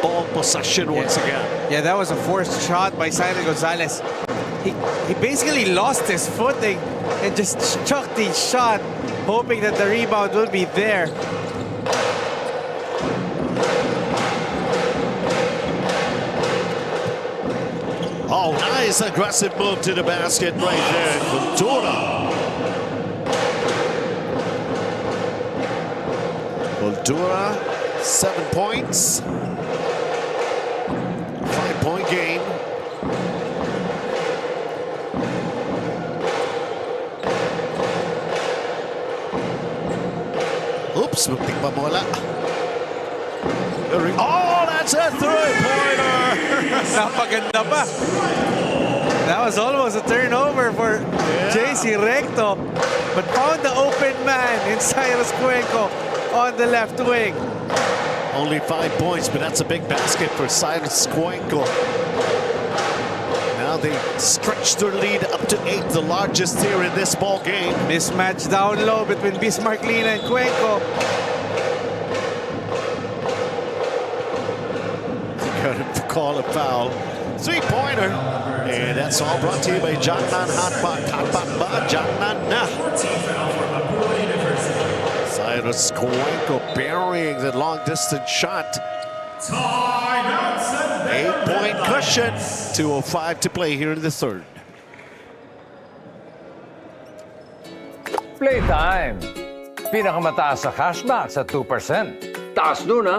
ball possession once again. Yeah, that was a forced shot by Cyril Gonzalez. He basically lost his footing and just chucked the shot, hoping that the rebound will be there. Oh, nice aggressive move to the basket right there. Cultura. Cultura, 7 points. 5-point game. Oops, muntik pa bola. Oh, that's a three-pointer! Napaganda pa. That was almost a turnover for JC Recto, but found the open man in Cyrus Cuenco on the left wing. Only 5 points, but that's a big basket for Cyrus Cuenco. Now they stretch their lead up to 8, the largest here in this ball game. Mismatch down low between Bismarck Lina and Cuenco. Got to call a foul. 3-pointer. And that's all brought to you by Jangnan Hotpot. Hotpot ba? Jangnan na. Cyrus Cuenco burying the long-distance shot. 8-point cushion. 2:05 to play here in the third. Playtime. Pinakamataas sa cashback sa 2%. Taas nun ha.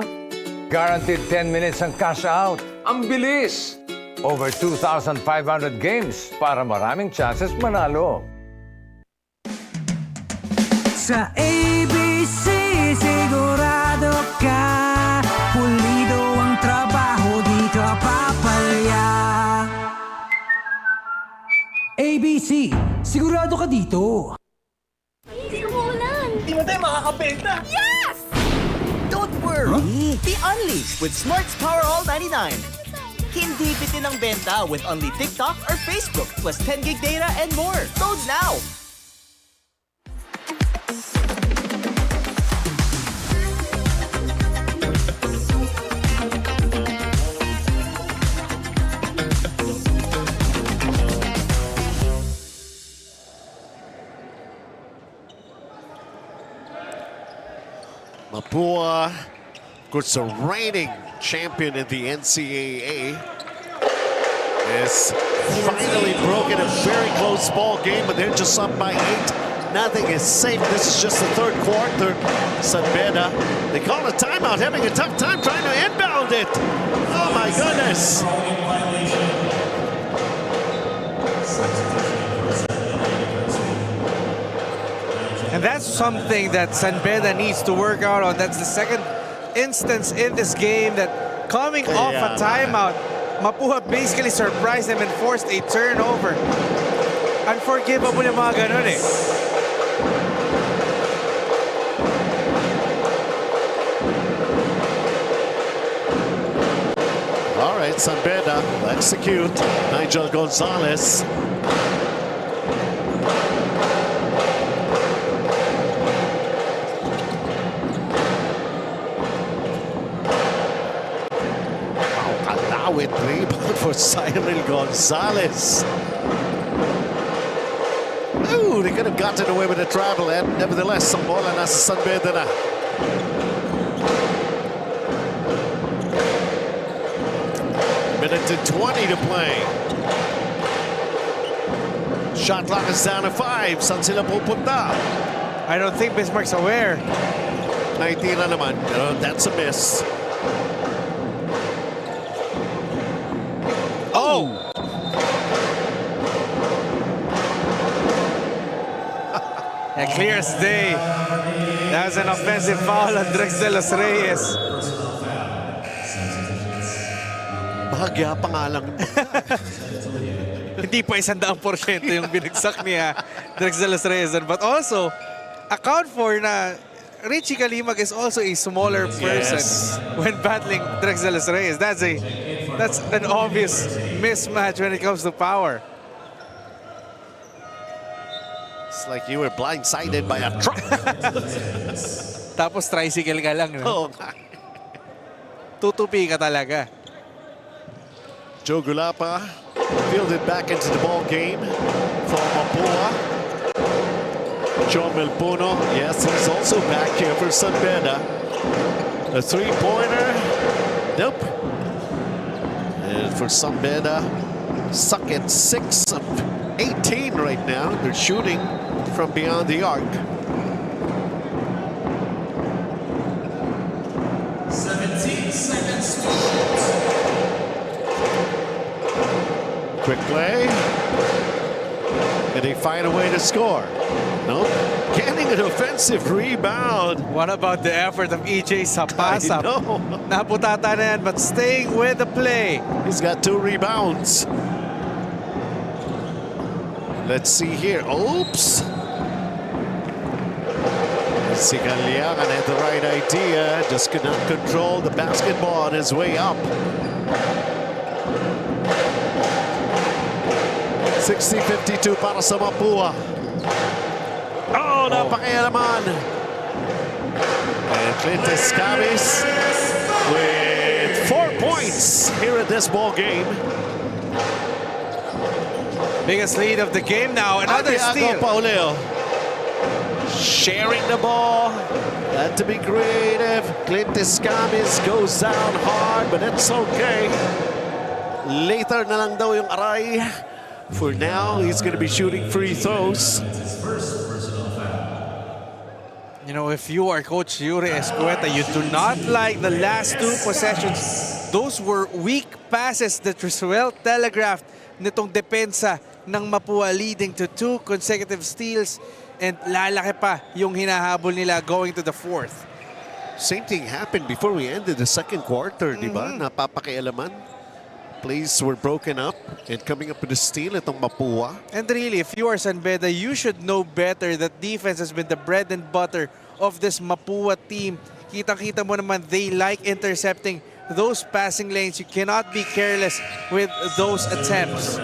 Guaranteed 10 minutes ang cash out. Ang bilis! Over 2,500 games para maraming chances manalo. Sa ABC, sigurado ka. Pulido ang trabaho, di ka papalya. ABC, sigurado ka dito. Hindi mo tayo makakabenta. Yes! Don't worry! Be Only with Smart's Power All 99. Hindi bitin ang benta with only TikTok or Facebook plus 10 gig data and more. Load now! Mapua, of course, the reigning champion in the NCAA, is finally broken a very close ball game, but they're just up by 8. Nothing is safe. This is just the third quarter. Beda, they call a timeout, having a tough time trying to inbound it. Oh my goodness. And that's something that Beda needs to work out on. That's the second instance in this game that coming off a timeout, Mapua basically surprised them and forced a turnover. Unforgivable yung mga ganun eh. All right, Beda will execute. Nigel Gonzalez. With rebound for Cyril Gonzalez. Ooh, they could have gotten away with a travel, and nevertheless, ang bola nasa Beda na. Minute and 20 to play. Shot clock is down to 5. Saan sila pupunta? I don't think Bismarck's aware. Naitira naman. That's a miss. Clear as day. That was an offensive foul on Drex de los Reyes. Bahagya pa nga lang. Hindi pa 100% yung binagsak niya Drex de los Reyes. But also, account for na Richie Kalimag is also a smaller person when battling Drex de los Reyes. That's an obvious mismatch when it comes to power. It's like you were blindsided by a truck. Tapos tricycle ka lang, no? Oh. Tutupi ka talaga. Joe Gulapa fielded back into the ball game for Mapua. Joe Melpuno, yes, he's also back here for Beda. A three-pointer, nope. And for Beda, stuck at 6 of 18 right now. They're shooting from beyond the arc. 17 seconds to Quick play. And they find a way to score. Nope. Getting an offensive rebound. What about the effort of EJ Sapasa? Naputata na yan, but staying with the play. He's got 2 rebounds. Let's see here. Oops. Si Caliagan had the right idea, just could not control the basketball on his way up. 60-52 para sa Mapua. Oh, napakayalaman. And Clint Escamis with 4 points here at this ball game. Biggest lead of the game now. Another steal. Pauleo. Sharing the ball. Had to be creative. Clint Escamis goes down hard, but it's okay. Later na lang daw yung aray. For now, he's going to be shooting free throws. You know, if you are Coach Yuri Escueta, you do not like the last 2 possessions. Those were weak passes that well telegraphed nitong depensa ng Mapua, leading to 2 consecutive steals, and lalaki pa yung hinahabol nila going to the 4th. Same thing happened before we ended the second quarter, di ba? Napapakialaman. Plays were broken up and coming up with a steal itong Mapua. And really, if you are San Beda, you should know better that defense has been the bread and butter of this Mapua team. Kitang-kita mo naman, they like intercepting those passing lanes. You cannot be careless with those attempts.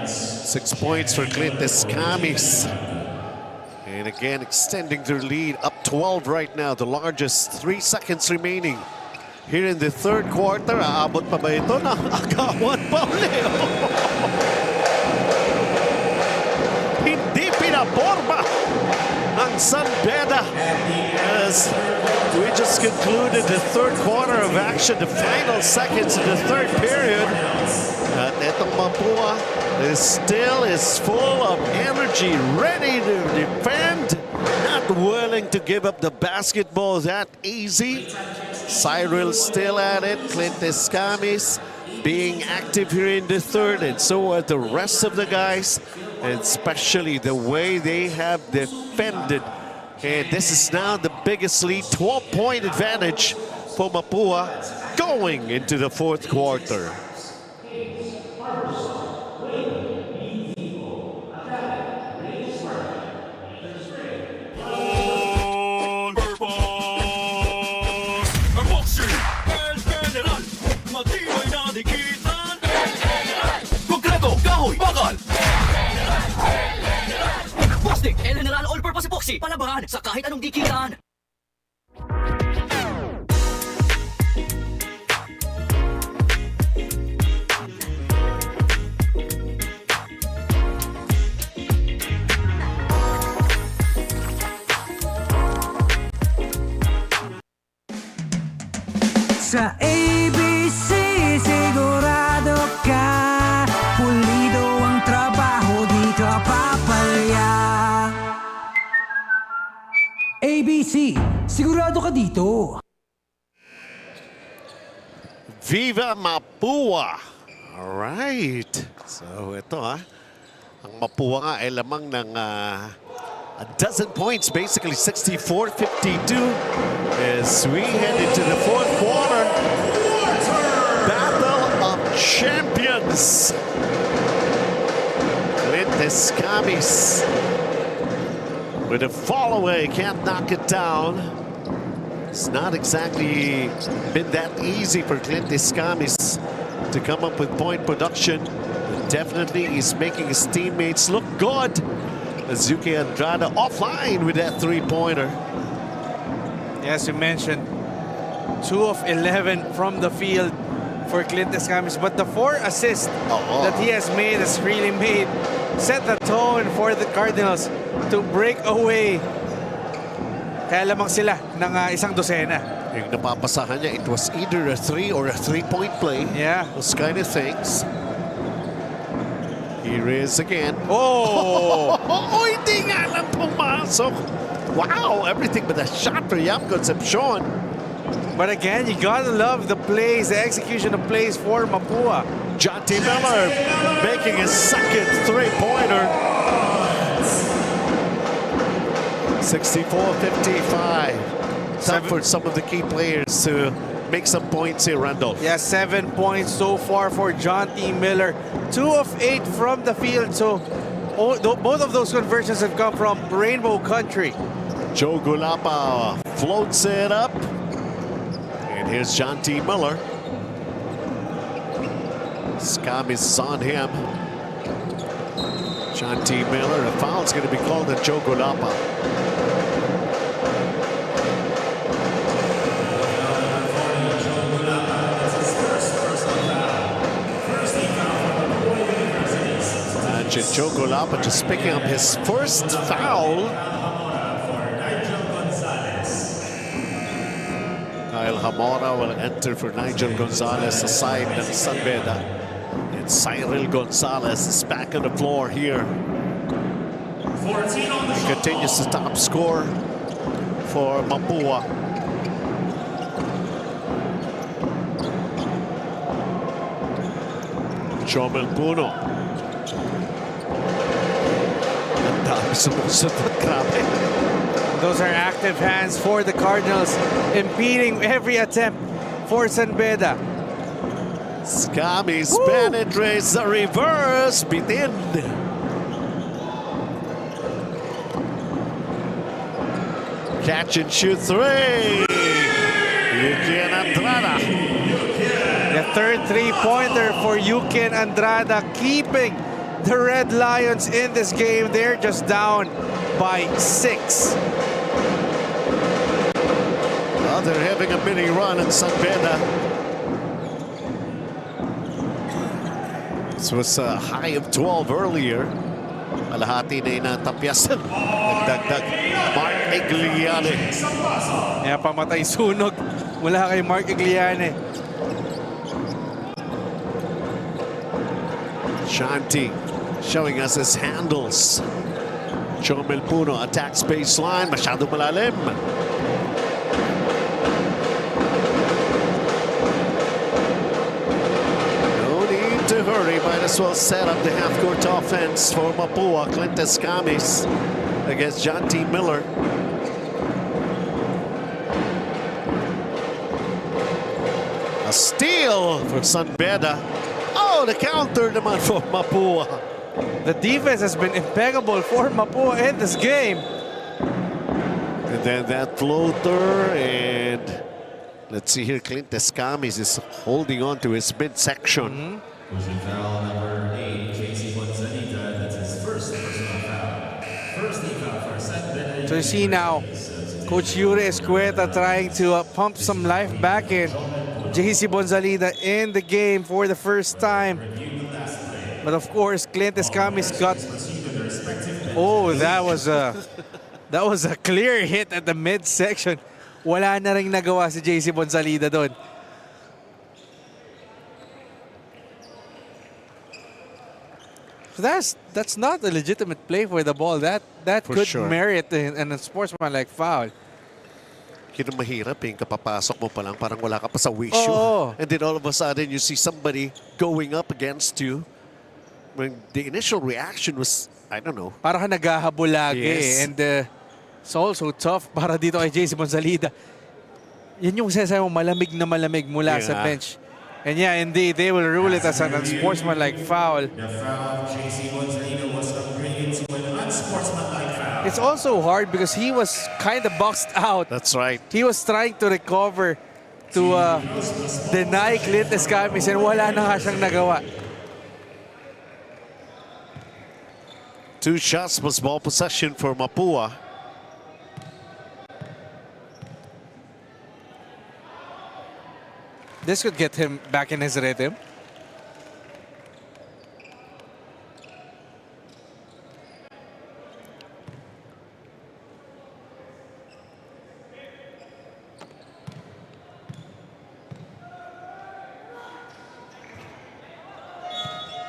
6 points for Clintes Camis. And again, extending their lead up 12 right now, the largest. 3 seconds remaining. Here in the third quarter, aabot pa ba ito? Nakakawan pa ulit. Hindi pinaporma ang San Beda as we just concluded the third quarter of action, the final seconds of the third period. At itong Mapua still is full of energy, ready to defend, not willing to give up the basketball that easy. Cyril still at it, Clintes Camis being active here in the third, and so are the rest of the guys, and especially the way they have defended. And this is now the biggest lead, 12-point advantage for Mapua going into the fourth quarter. Plastic and General All-Purpose Epoxy, palabahan sa kahit anong dikitan. Sa ABC sigurado ka, pulido ang trabaho, di ka papalya. ABC, sigurado ka dito. Viva Mapua! Alright. So ito ang Mapua nga ay lamang ng a dozen points, basically 64-52 as we head into the fourth quarter. Battle of Champions. Clintes Camis with a fall away, can't knock it down. It's not exactly been that easy for Clintes Camis to come up with point production. But definitely he's making his teammates look good. As Yuki Andrada offline with that three-pointer. As you mentioned, 2 of 11 from the field for Clintes Camis, but the 4 assists that he has made has really set the tone for the Cardinals to break away. Kaya lamang sila ng isang dosena. Yung napapasahan niya, it was either a 3 or a 3-point play. Yeah. Those kind of things. Here is again. Oh! Hindi nga lang pumasok. Wow, everything but a shot for Yam Concepcion. But again, you gotta love the plays, the execution of plays for Mapua. Jonty Miller making his second three-pointer. 64-55. Time for some of the key players to make some points here, Randolph. Yeah, 7 points so far for Jonty Miller. 2 of 8 from the field. So both of those conversions have come from Rainbow Country. Joe Gulapa floats it up. And here's Jonty Miller. Camis is on him. Jonty Miller, a foul's going to be called on Joe Gulapa. Joe Gulapa just picking up his first foul. Kyle Hamora will enter for Nigel Gonzalez aside ng San Beda. And Cyril Gonzalez is back on the floor here. He continues to top score for Mapua. Chomel Puno. Ang dami sumusunod. Grabe. Those are active hands for the Cardinals, impeding every attempt for San Beda. Scamis penetrates the reverse. Bitin. Catch and shoot three. Yukian Andrada. The third three-pointer for Yukian Andrada, keeping the Red Lions in this game. They're just down by 6. Well, they're having a mini run in San Beda. This was a high of 12 earlier. Malahati na inatapyasan. Nagdagdag Mark Egliane. Kaya pamatay sunog mula kay Mark Egliane. Shanti showing us his handles. Chomel Puno attacks baseline. Masyado malalim. No need to hurry. Might as well set up the half-court offense for Mapua. Clint Escamis against John T. Miller. A steal for San Beda. Oh, the counter naman for Mapua. The defense has been impeccable for Mapua in this game. And then that floater, and let's see here, Clint Escamis is holding on to his midsection. Pushing foul number 8, JC Bonzanita. That's his first personal foul. First foul for San Beda. So you see now, Coach Yuri Escueta trying to pump some life back in. JC Bonzalida in the game for the first time. But of course, Clint Escamis got... Oh, that was a clear hit at the midsection. Wala na ring nagawa si JC Bonzalida doon. So that's not a legitimate play for the ball. That could merit a sportsmanlike foul. Yun ang mahirap eh, kapapasok mo pa lang, parang wala ka pa sa wisyo. Oh. And then all of a sudden, you see somebody going up against you. When the initial reaction was, I don't know. Para ka naghahabol lagi. Yes. And it's also tough para dito kay JC Bonzalida. Yan yung sinasabi mo, malamig na malamig mula sa bench. And yeah, indeed, they will rule it as an unsportsmanlike foul. The foul of JC Bonzalida was upgraded to an unsportsmanlike foul. It's also hard because he was kind of boxed out. That's right. He was trying to recover to deny Clint Escamis and wala na nga siyang nagawa. 2 shots was ball possession for Mapua. This could get him back in his rhythm.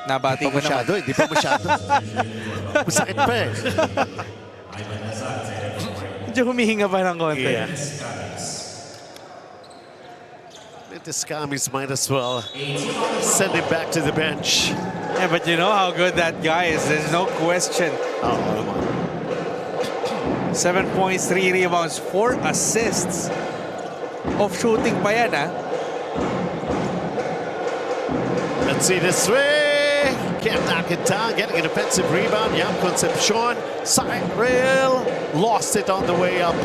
Nabati ko naman. Hindi pa masyado. Masakit pa eh. Medyo humihinga pa ng konti. Yeah. Escamis might as well send him back to the bench. Yeah, but you know how good that guy is. There's no question. 7 points, 3 rebounds, 4 assists. Off shooting pa yan, ha? Let's see this three. Can't knock it down. Getting an offensive rebound. Yam Concepcion. Side rail. Lost it on the way up.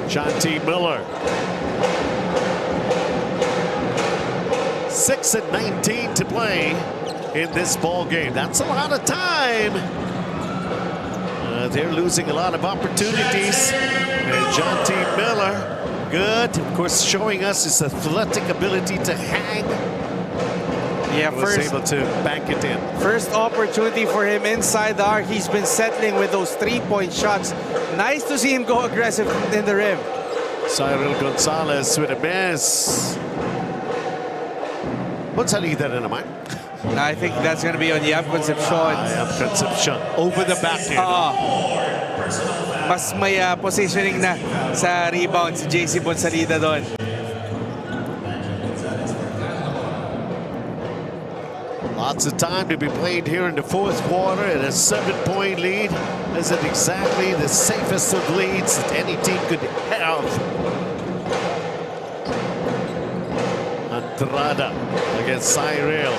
John T. Miller. 6 and 19 to play in this ball game. That's a lot of time. They're losing a lot of opportunities. And John T. Miller, good. Of course, showing us his athletic ability to hang. Yeah, was able to bank it in. First opportunity for him inside the arc. He's been settling with those 3-point shots. Nice to see him go aggressive in the rim. Cyril Gonzalez with a miss. Bonzalida na naman. I think that's going to be on Yam Concepcion. Concepcion over the back here. Mas may positioning na sa rebound si JC Bonsalida doon. Lots of time to be played here in the fourth quarter, and a 7-point lead isn't exactly the safest of leads that any team could have. Andrada against Cyril.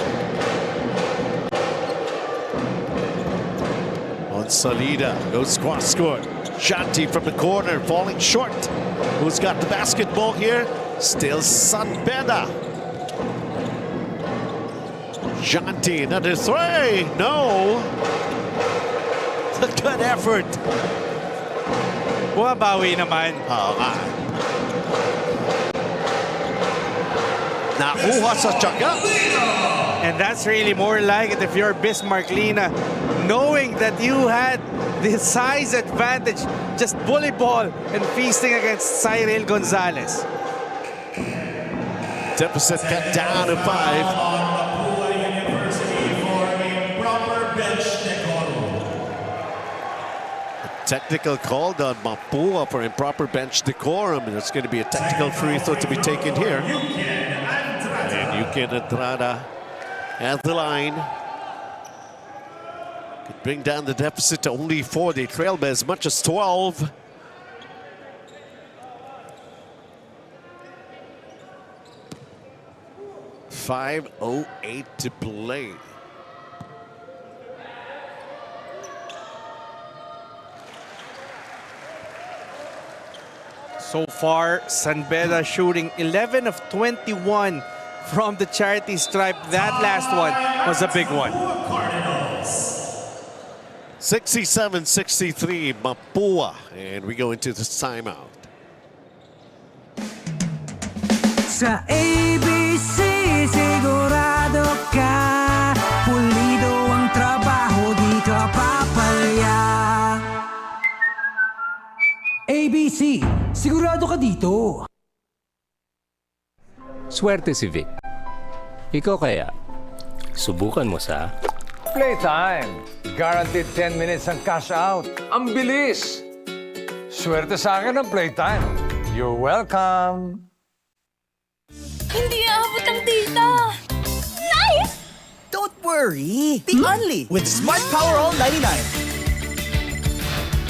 On Salida, goes cross court. Shanti from the corner, falling short. Who's got the basketball here? Still San Beda. Shanti, another three. No. A good effort. Bumabawi naman. Nakuha sa tiyaga. And that's really more like it if you're Bismarck Lina, knowing that you had the size advantage, just bully ball and feasting against Cyril Gonzalez. Deficit cut down to 5. Technical called on Mapua for improper bench decorum, and it's going to be a technical free throw to be taken here. And Yukin Andrada at the line. Could bring down the deficit to only 4. They trail by as much as 12. .508 to play. So far, San Beda shooting 11 of 21 from the charity stripe. That last one was a big one. 67-63 Mapua, and we go into the timeout. Sa ABC, sigurado ka, pulido ang trabaho, di ka papalya. ABC, sigurado ka dito. Swerte si Vic. Ikaw kaya, subukan mo sa... Playtime. Guaranteed 10 minutes ang cash out. Ang bilis. Swerte sa akin ang Playtime. You're welcome. Hindi aabot ang data. Nice! Don't worry. The Only with Smart Power All 99.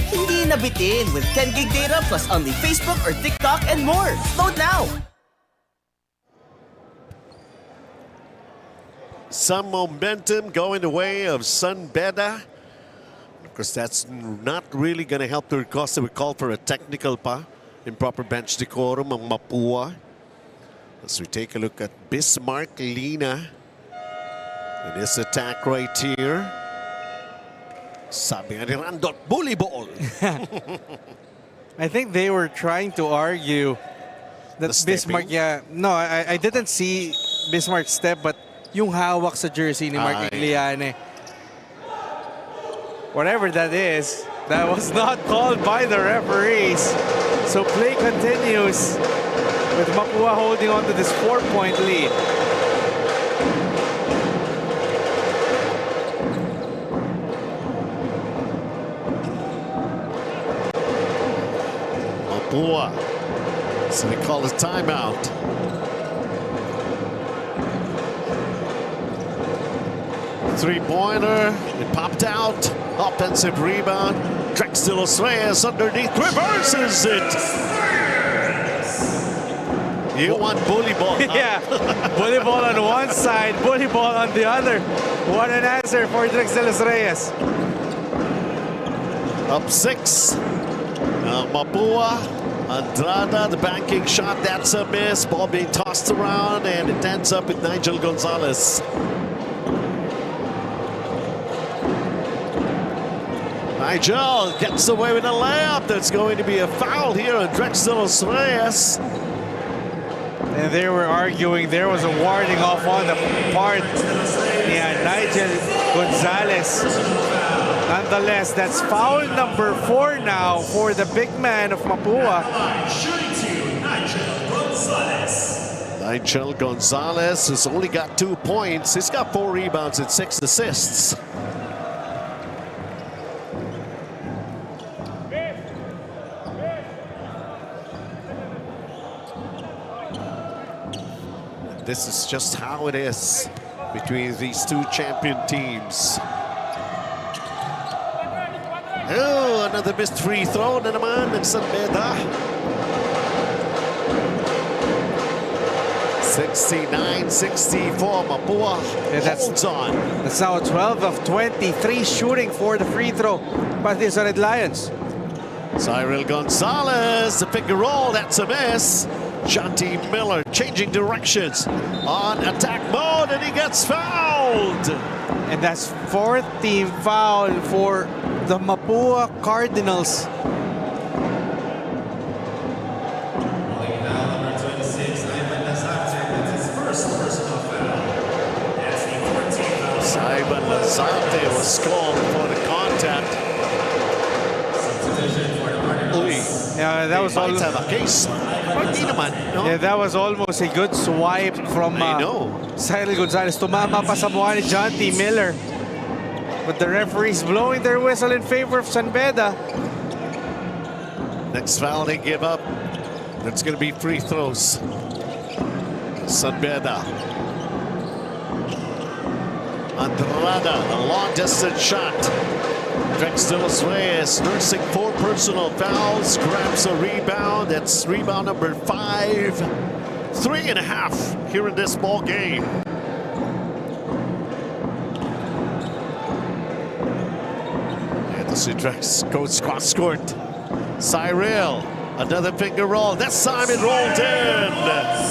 Hindi nabitin with 10 gig data plus only Facebook or TikTok and more. Load now. Some momentum going the way of San Beda. Of course, that's not really going to help their cause. They would call for a technical pa. Improper bench decorum ang Mapua. As we take a look at Bismarck Lina. And this attack right here. Sabi nga ni Randot, bully ball. I think they were trying to argue that Bismarck, no, I didn't see Bismarck step, but yung hawak sa jersey ni Mark Igliane. Whatever that is, that was not called by the referees. So play continues with Mapua holding on to this 4-point lead. Mapua. So they call a timeout. Three-pointer, it popped out. Offensive rebound. Drexel Reyes underneath, reverses it. You want bully ball. Yeah, bully ball on one side, bully ball on the other. What an answer for Drexel Reyes. Up 6. Mapua, Andrada, the banking shot, that's a miss. Ball being tossed around, and it ends up with Nigel Gonzalez. Nigel gets away with a layup. That's going to be a foul here on Drexel Reyes. And they were arguing there was a warning off on the part of Nigel Gonzalez. Nonetheless, that's foul number 4 now for the big man of Mapua. Nigel Gonzalez has only got 2 points. He's got 4 rebounds and 6 assists. This is just how it is between these two champion teams. Oh, another missed free throw na naman ng Beda. 69-64, Mapua holds on. That's now 12 of 23 shooting for the free throw by the Red Lions. Cyril Gonzalez, the pick and roll, that's a miss. Jonty Miller changing directions on attack mode, and he gets fouled. And that's 4th team foul for the Mapua Cardinals. Ivan Lazarte was called for the contact. Yeah, that was might have a case. Yeah, that was almost a good swipe from Cyril Gonzalez. Tumama pa sa mukha ni Jonty Miller. But the referees blowing their whistle in favor of San Beda. Next foul they give up. That's going to be free throws. San Beda. Andrada, a long-distance shot. Drexel Reyes nursing 4 personal fouls, grabs a rebound. That's rebound number 5. 3.5 here in this ball game. And the Drex goes cross court. Cyril, another finger roll. That's Simon rolled in.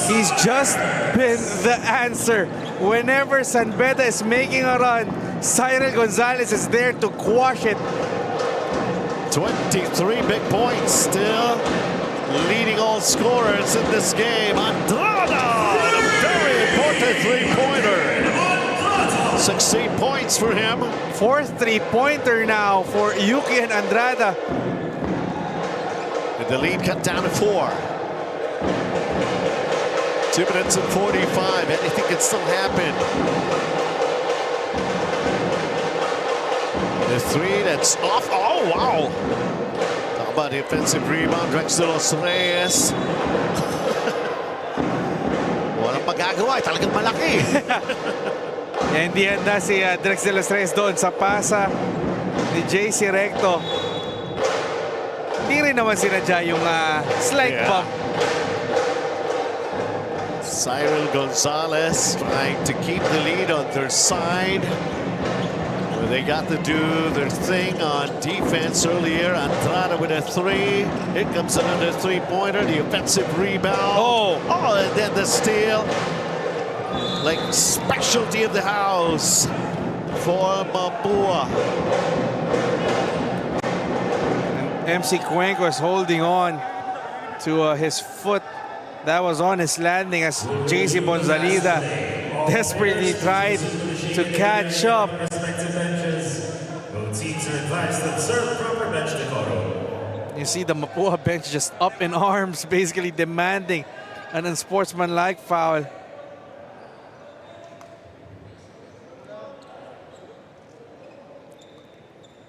He's just been the answer. Whenever San Beda is making a run, Cyril Gonzalez is there to quash it. 23 big points, still leading all scorers in this game. Andrada, a very important three-pointer. 16 points for him. 4th three-pointer now for Yuki and Andrada. And the lead cut down to 4. 2 minutes and 45. Anything can still happen. The 3 that's off. Oh, wow. Talk about the offensive rebound. Drexel Reyes. Walang magagawa. Talagang malaki. Hindi handa si Drexel Reyes doon sa pasa ni JC Recto. Hindi rin naman sinadya yung slight bump. Cyril Gonzalez trying to keep the lead on their side. Well, they got to do their thing on defense earlier. Andrada with a 3. Here comes another three-pointer. The offensive rebound. Oh, and then the steal. Like specialty of the house for Mapua. MC Cuenco is holding on to his foot. That was on his landing as JC Bonzalida desperately tried to catch up. You see the Mapua bench just up in arms, basically demanding an unsportsmanlike foul.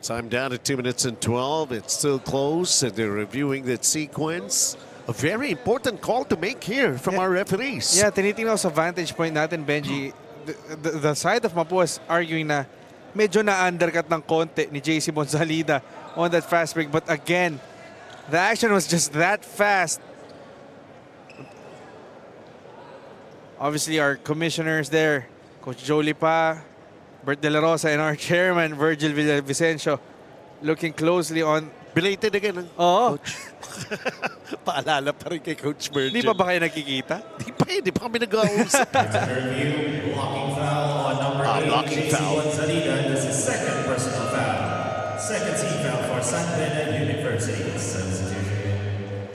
Time down to 2 minutes and 12. It's still close, and they're reviewing that sequence. A very important call to make here from our referees. Yeah, tinitingnan ko sa vantage point natin, Benji. The side of Mapua is arguing na medyo na-undercut ng konti ni JC Bonzalida on that fast break. But again, the action was just that fast. Obviously, our commissioners there, Coach Jolie Pa, Bert De La Rosa, and our chairman, Virgil Villavicencio, looking closely on... Belated again, Oo. Coach. Paalala pa rin kay Coach Virgil. Di pa ba kayo nakikita? Di pa kami nag-uusap. Blocking foul on number 8, blocking foul. Bonzalida. This is second personal foul. Second team foul for San Beda University. Substitution.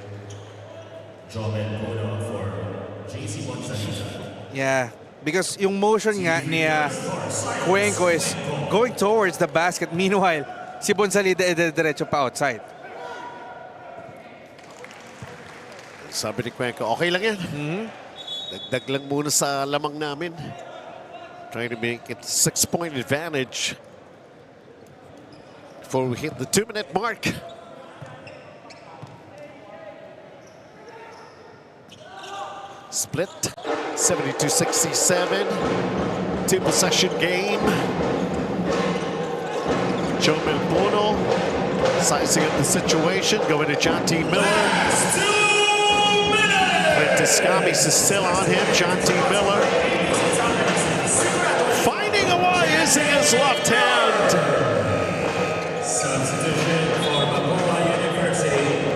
Jomen Puno for JC Bonzalida. Yeah, because yung motion nga ni Cuenco is going towards the basket. Meanwhile, si Bonzalida diretso pa outside. Sabi ni Cuenco, okay lang yan. Dagdag lang muna sa lamang namin. Trying to make it 6-point advantage before we hit the 2-minute mark. Split 72-67. 2-possession game. Joe Milpono sizing up the situation, going to John T. Miller. Tiscamis is still on him. John T. Miller finding a way using his left hand. Substitution for Mapua University.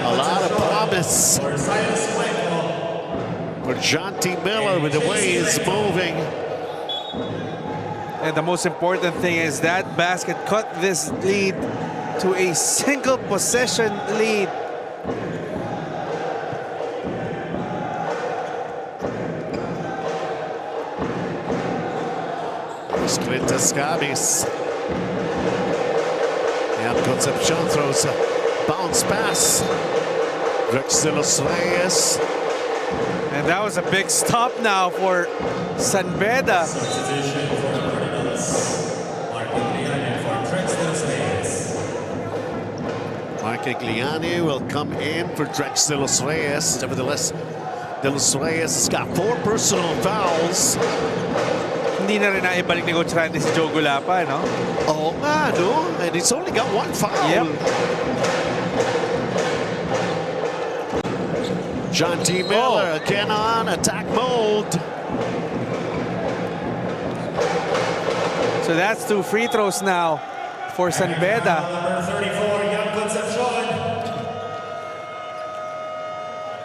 A lot of promise for John T. Miller with the way he's moving. And the most important thing is that basket cut this lead to a single possession lead. Split Tiscamis. And Concepcion throws a bounce pass. Rex de los Reyes. And that was a big stop now for San Beda. Substitution for the Cardinals. Mark Igliani will come in for Drex de los Reyes. Nevertheless, de los Reyes has got 4 personal fouls. Hindi na rin naibalik ni Coach Randy si Joe Gulapa, no? Oo nga, no? And he's only got 1 foul. Yep. John T. Miller again on attack mode. So that's 2 free throws now for San Beda. Number 34, Yam Concepcion.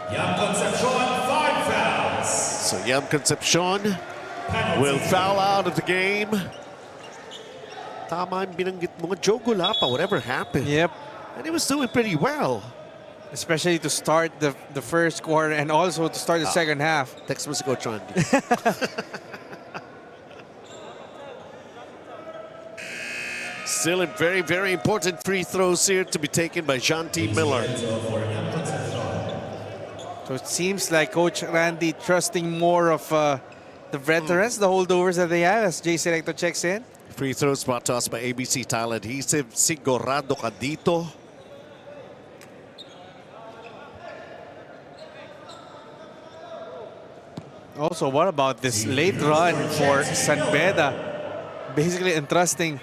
Yam Concepcion, 5 fouls. So Yam Concepcion will foul out of the game. Tama yung binanggit mo, Joe Gulapa, whatever happened. Yep. And he was doing pretty well. Especially to start the first quarter and also to start the second half. Text mo si Coach Randy. Still a very, very important free throws here to be taken by John T. Miller. So it seems like Coach Randy trusting more of the veterans, the holdovers that they have, as Jay Selecto checks in. Free throws brought to us by ABC Tile Adhesive. Sigurado ka dito. Also, what about this late run for San Beda? Basically entrusting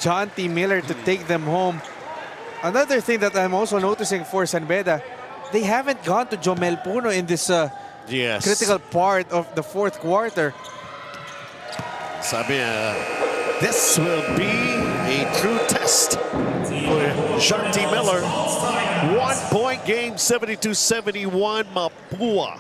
John T. Miller to take them home. Another thing that I'm also noticing for San Beda, they haven't gone to Jomel Puno in this critical part of the fourth quarter. Sabi, this will be a true test for John T. Miller. 1-point game, 72-71, Mapua.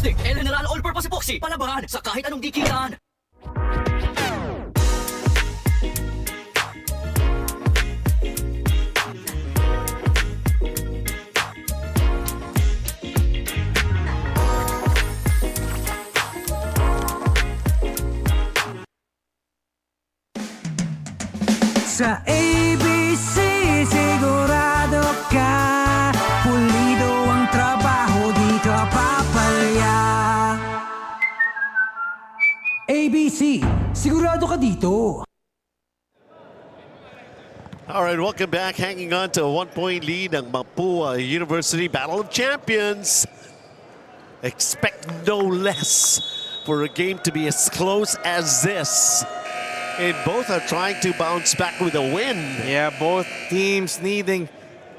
El General All-Purpose Epoxy, palabahan sa kahit anong dikitan. Sa ABC, sigurado ka, pulido ang trabaho, di ka papalya. ABC, sigurado ka dito. All right, welcome back. Hanging on to a 1-point lead ang Mapua University Battle of Champions. Expect no less for a game to be as close as this. And both are trying to bounce back with a win. Yeah, both teams needing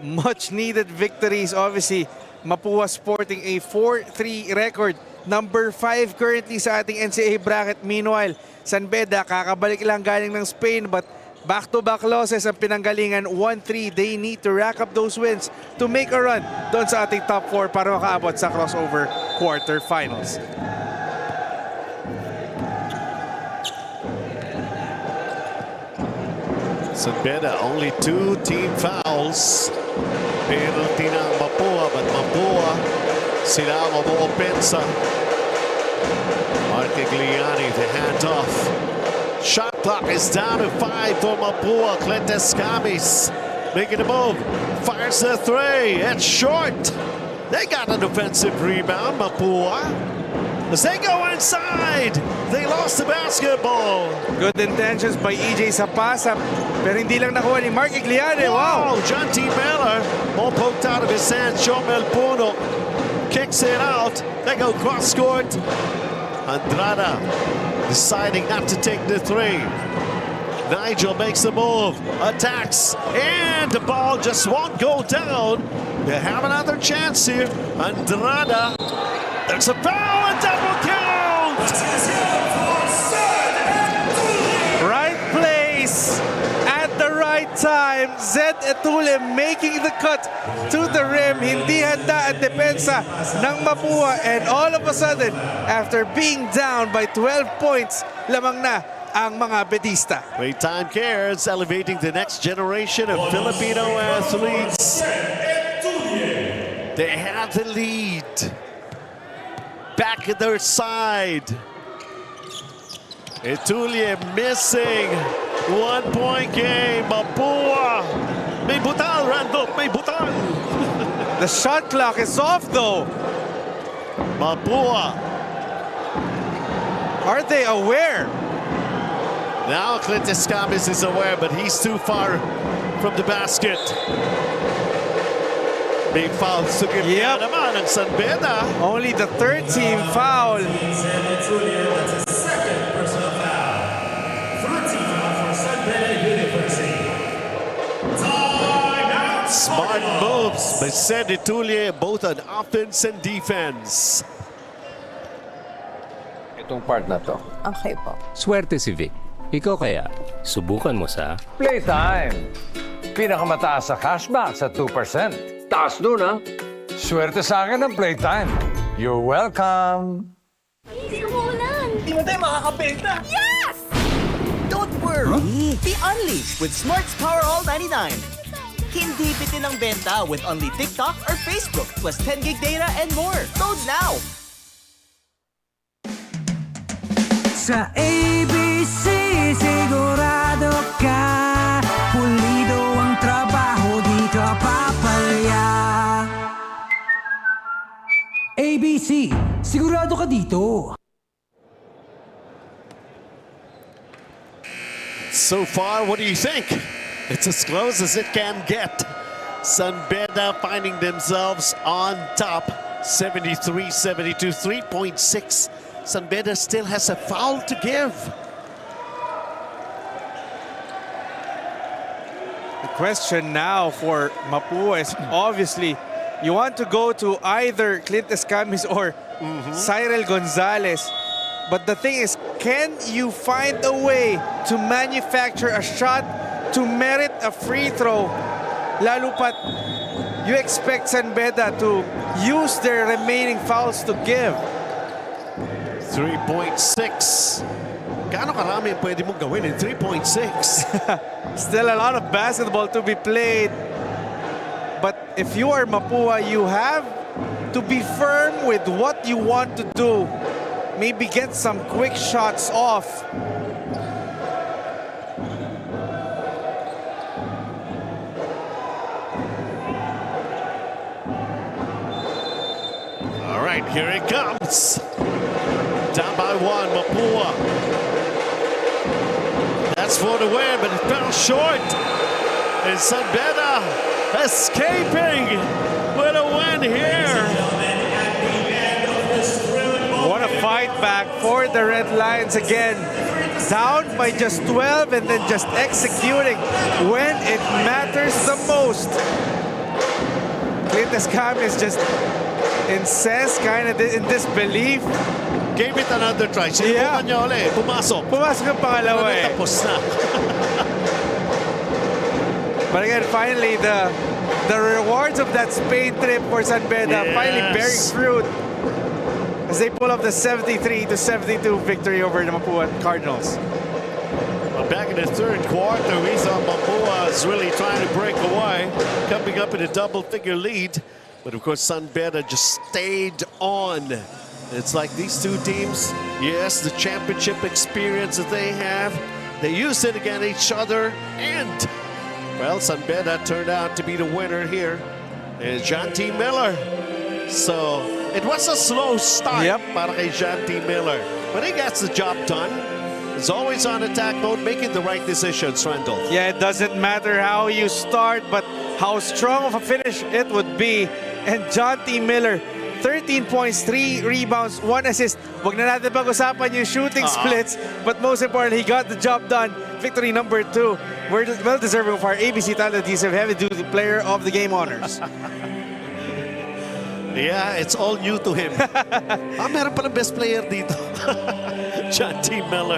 much needed victories. Obviously, Mapua sporting a 4-3 record. Number 5 currently sa ating NCAA bracket. Meanwhile, San Beda kakabalik lang galing ng Spain but Back-to-back losses ang pinanggalingan, 1-3. They need to rack up those wins to make a run doon sa ating top 4 para makaabot sa crossover quarterfinals. So Beda, only 2 team fouls. Penalty ng Mapua, but Mapua sila ang umuopensa. Martigliani, the handoff. Shot clock is down to 5 for Mapua. Clentes Camis making a move. Fires the 3. It's short. They got an offensive rebound, Mapua. As they go inside, they lost the basketball. Good intentions by EJ sa pass-up, pero hindi lang nakuha ni Mark Igliane. Wow! John T. Miller, ball poked out of his hand. Shomel Puno kicks it out. They go cross-court. Andrada deciding not to take the 3. Nigel makes the move, attacks, and the ball just won't go down. They have another chance here. Andrada, there's a foul and double count! Right place at the right time. Zed Etule making the cut to the rim. Hindi handa ang depensa ng Mapua, and all of a sudden, after being down by 12 points, lamang na ang mga bedista. PlayTime Cares elevating the next generation of Filipino athletes. They have the lead. Back at their side. Etulie missing. 1-point game. Mapua. May butal, Randolph. May butal. The shot clock is off though. Mapua. Are they aware? Now Clintus Camis is aware, but he's too far from the basket. Big foul to give naman ng San Beda. Only the third team foul. Smart moves by Zed Etule, both on offense and defense. Itong part na to. Okay po. Swerte si Vic. Ikaw kaya, subukan mo sa Playtime. Pinakamataas sa cashback sa 2%. Taas nun, ha? Swerte sa akin ng Playtime. You're welcome. Di mo tayo makakapenta. Yes! Don't worry. Be Only with Smart's Power All 99. Hindi bitin ang benta with only TikTok or Facebook plus 10 gig data and more. Load now. Sa ABC, sigurado ka. Pulido ang trabaho, di ka papalya. ABC, sigurado ka dito. So far, what do you think? It's as close as it can get. San Beda finding themselves on top, 73-72, 3.6. San Beda still has a foul to give. The question now for Mapua is obviously you want to go to either Clint Escamis or Cyril Gonzalez. But the thing is, can you find a way to manufacture a shot to merit a free throw? Lalo pat you expect San Beda to use their remaining fouls to give. 3.6. Gaano karami ang pwede mong gawin in 3.6? Still a lot of basketball to be played. But if you are Mapua, you have to be firm with what you want to do. Maybe get some quick shots off. All right, here it comes. Down by 1, Mapua. That's for the win, but it fell short. And San Beda escaping with a win here. What a fight back for the Red Lions again. Down by just 12 and then just executing when it matters the most. Clint Escamis is just incensed, kind of in disbelief. Gave it another try. Sinubukan niya ulit. Pumasok. Pumasok ang pangalawa eh. Tapos na. But again, finally, the rewards of that Spain trip for San Beda finally bearing fruit as they pull off the 73-72 victory over the Mapua Cardinals. Well, back in the third quarter, we saw Mapua is really trying to break away, coming up in a double-figure lead. But of course, San Beda just stayed on. It's like these two teams, yes, the championship experience that they have, they used it against each other, and well, San Beda turned out to be the winner here. And John T. Miller. So it was a slow start para kay John T. Miller. But he gets the job done. He's always on attack mode, making the right decisions, Randall. Yeah, it doesn't matter how you start, but how strong of a finish it would be. And John T. Miller, 13 points, 3 rebounds, 1 assist. Wag na natin pag-usapan yung shooting splits, but most importantly, he got the job done. Victory number 2. Well deserving of our ABC Tile Adhesive heavy-duty player of the game honors. Yeah, it's all new to him. Meron palang best player dito. John T. Miller.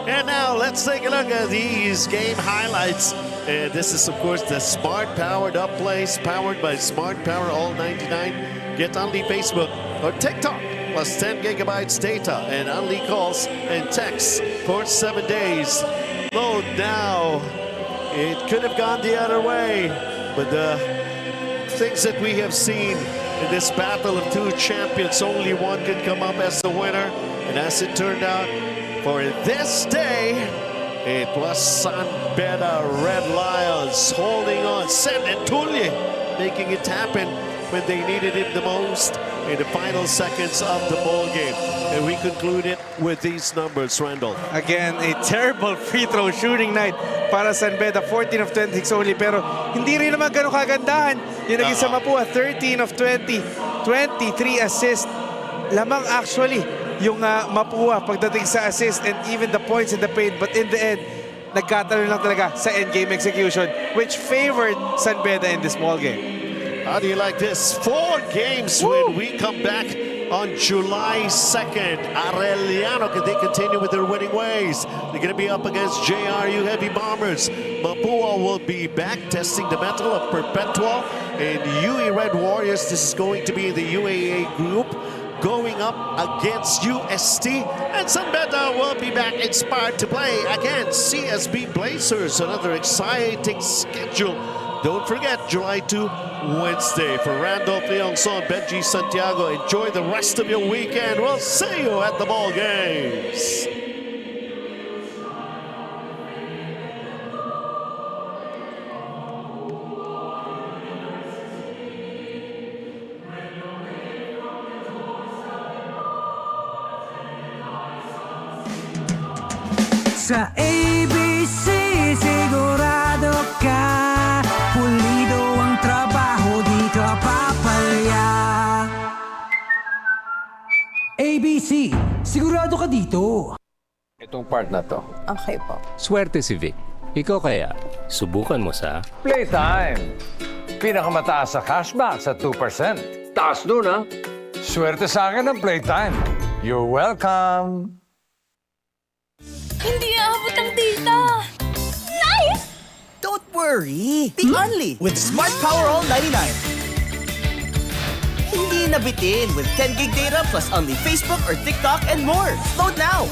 And now, let's take a look at these game highlights. And this is, of course, the Smart Powered Up Plays, powered by Smart Power All 99. Get only Facebook or TikTok, plus 10 gigabytes data and only calls and texts for 7 days. Load now. It could have gone the other way, but the things that we have seen in this battle of two champions, only one could come up as the winner. And as it turned out, for this day, it was San Beda Red Lions holding on. Sen and Tulye making it happen when they needed it the most in the final seconds of the ball game. And we concluded with these numbers, Randall. Again, a terrible free throw shooting night para San Beda, 14 of 26 only. Pero hindi rin naman ganun kagandahan. Yung naging sa Mapua, 13 of 20, 23 assists. Lamang actually yung Mapua pagdating sa assist and even the points in the paint. But in the end, nagkatalo lang talaga sa endgame execution, which favored San Beda in this ball game. How do you like this? 4 games when we come back on July 2nd. Arellano, can they continue with their winning ways? They're going to be up against JRU Heavy Bombers. Mapua will be back testing the mettle of Perpetual. And UE Red Warriors, this is going to be the UAA group, going up against UST. And San Beda will be back inspired to play against CSB Blazers. Another exciting schedule. Don't forget, July 2, Wednesday. For Randolph Leongson, Benji Santiago, enjoy the rest of your weekend. We'll see you at the ball games. Sa ABC, sigurado ka. Pulido ang trabaho, di ka papalya. ABC, sigurado ka dito. Itong part na to. Okay po. Swerte si Vic. Ikaw kaya, subukan mo sa Playtime. Pinakamataas sa cashback sa 2%. Taas nun, ha? Swerte sa akin ng Playtime. You're welcome. Hindi aabot ang data. Nice! Don't worry. The only with Smart Power All 99. Hindi nabitin with 10 gig data plus only Facebook or TikTok and more. Load now.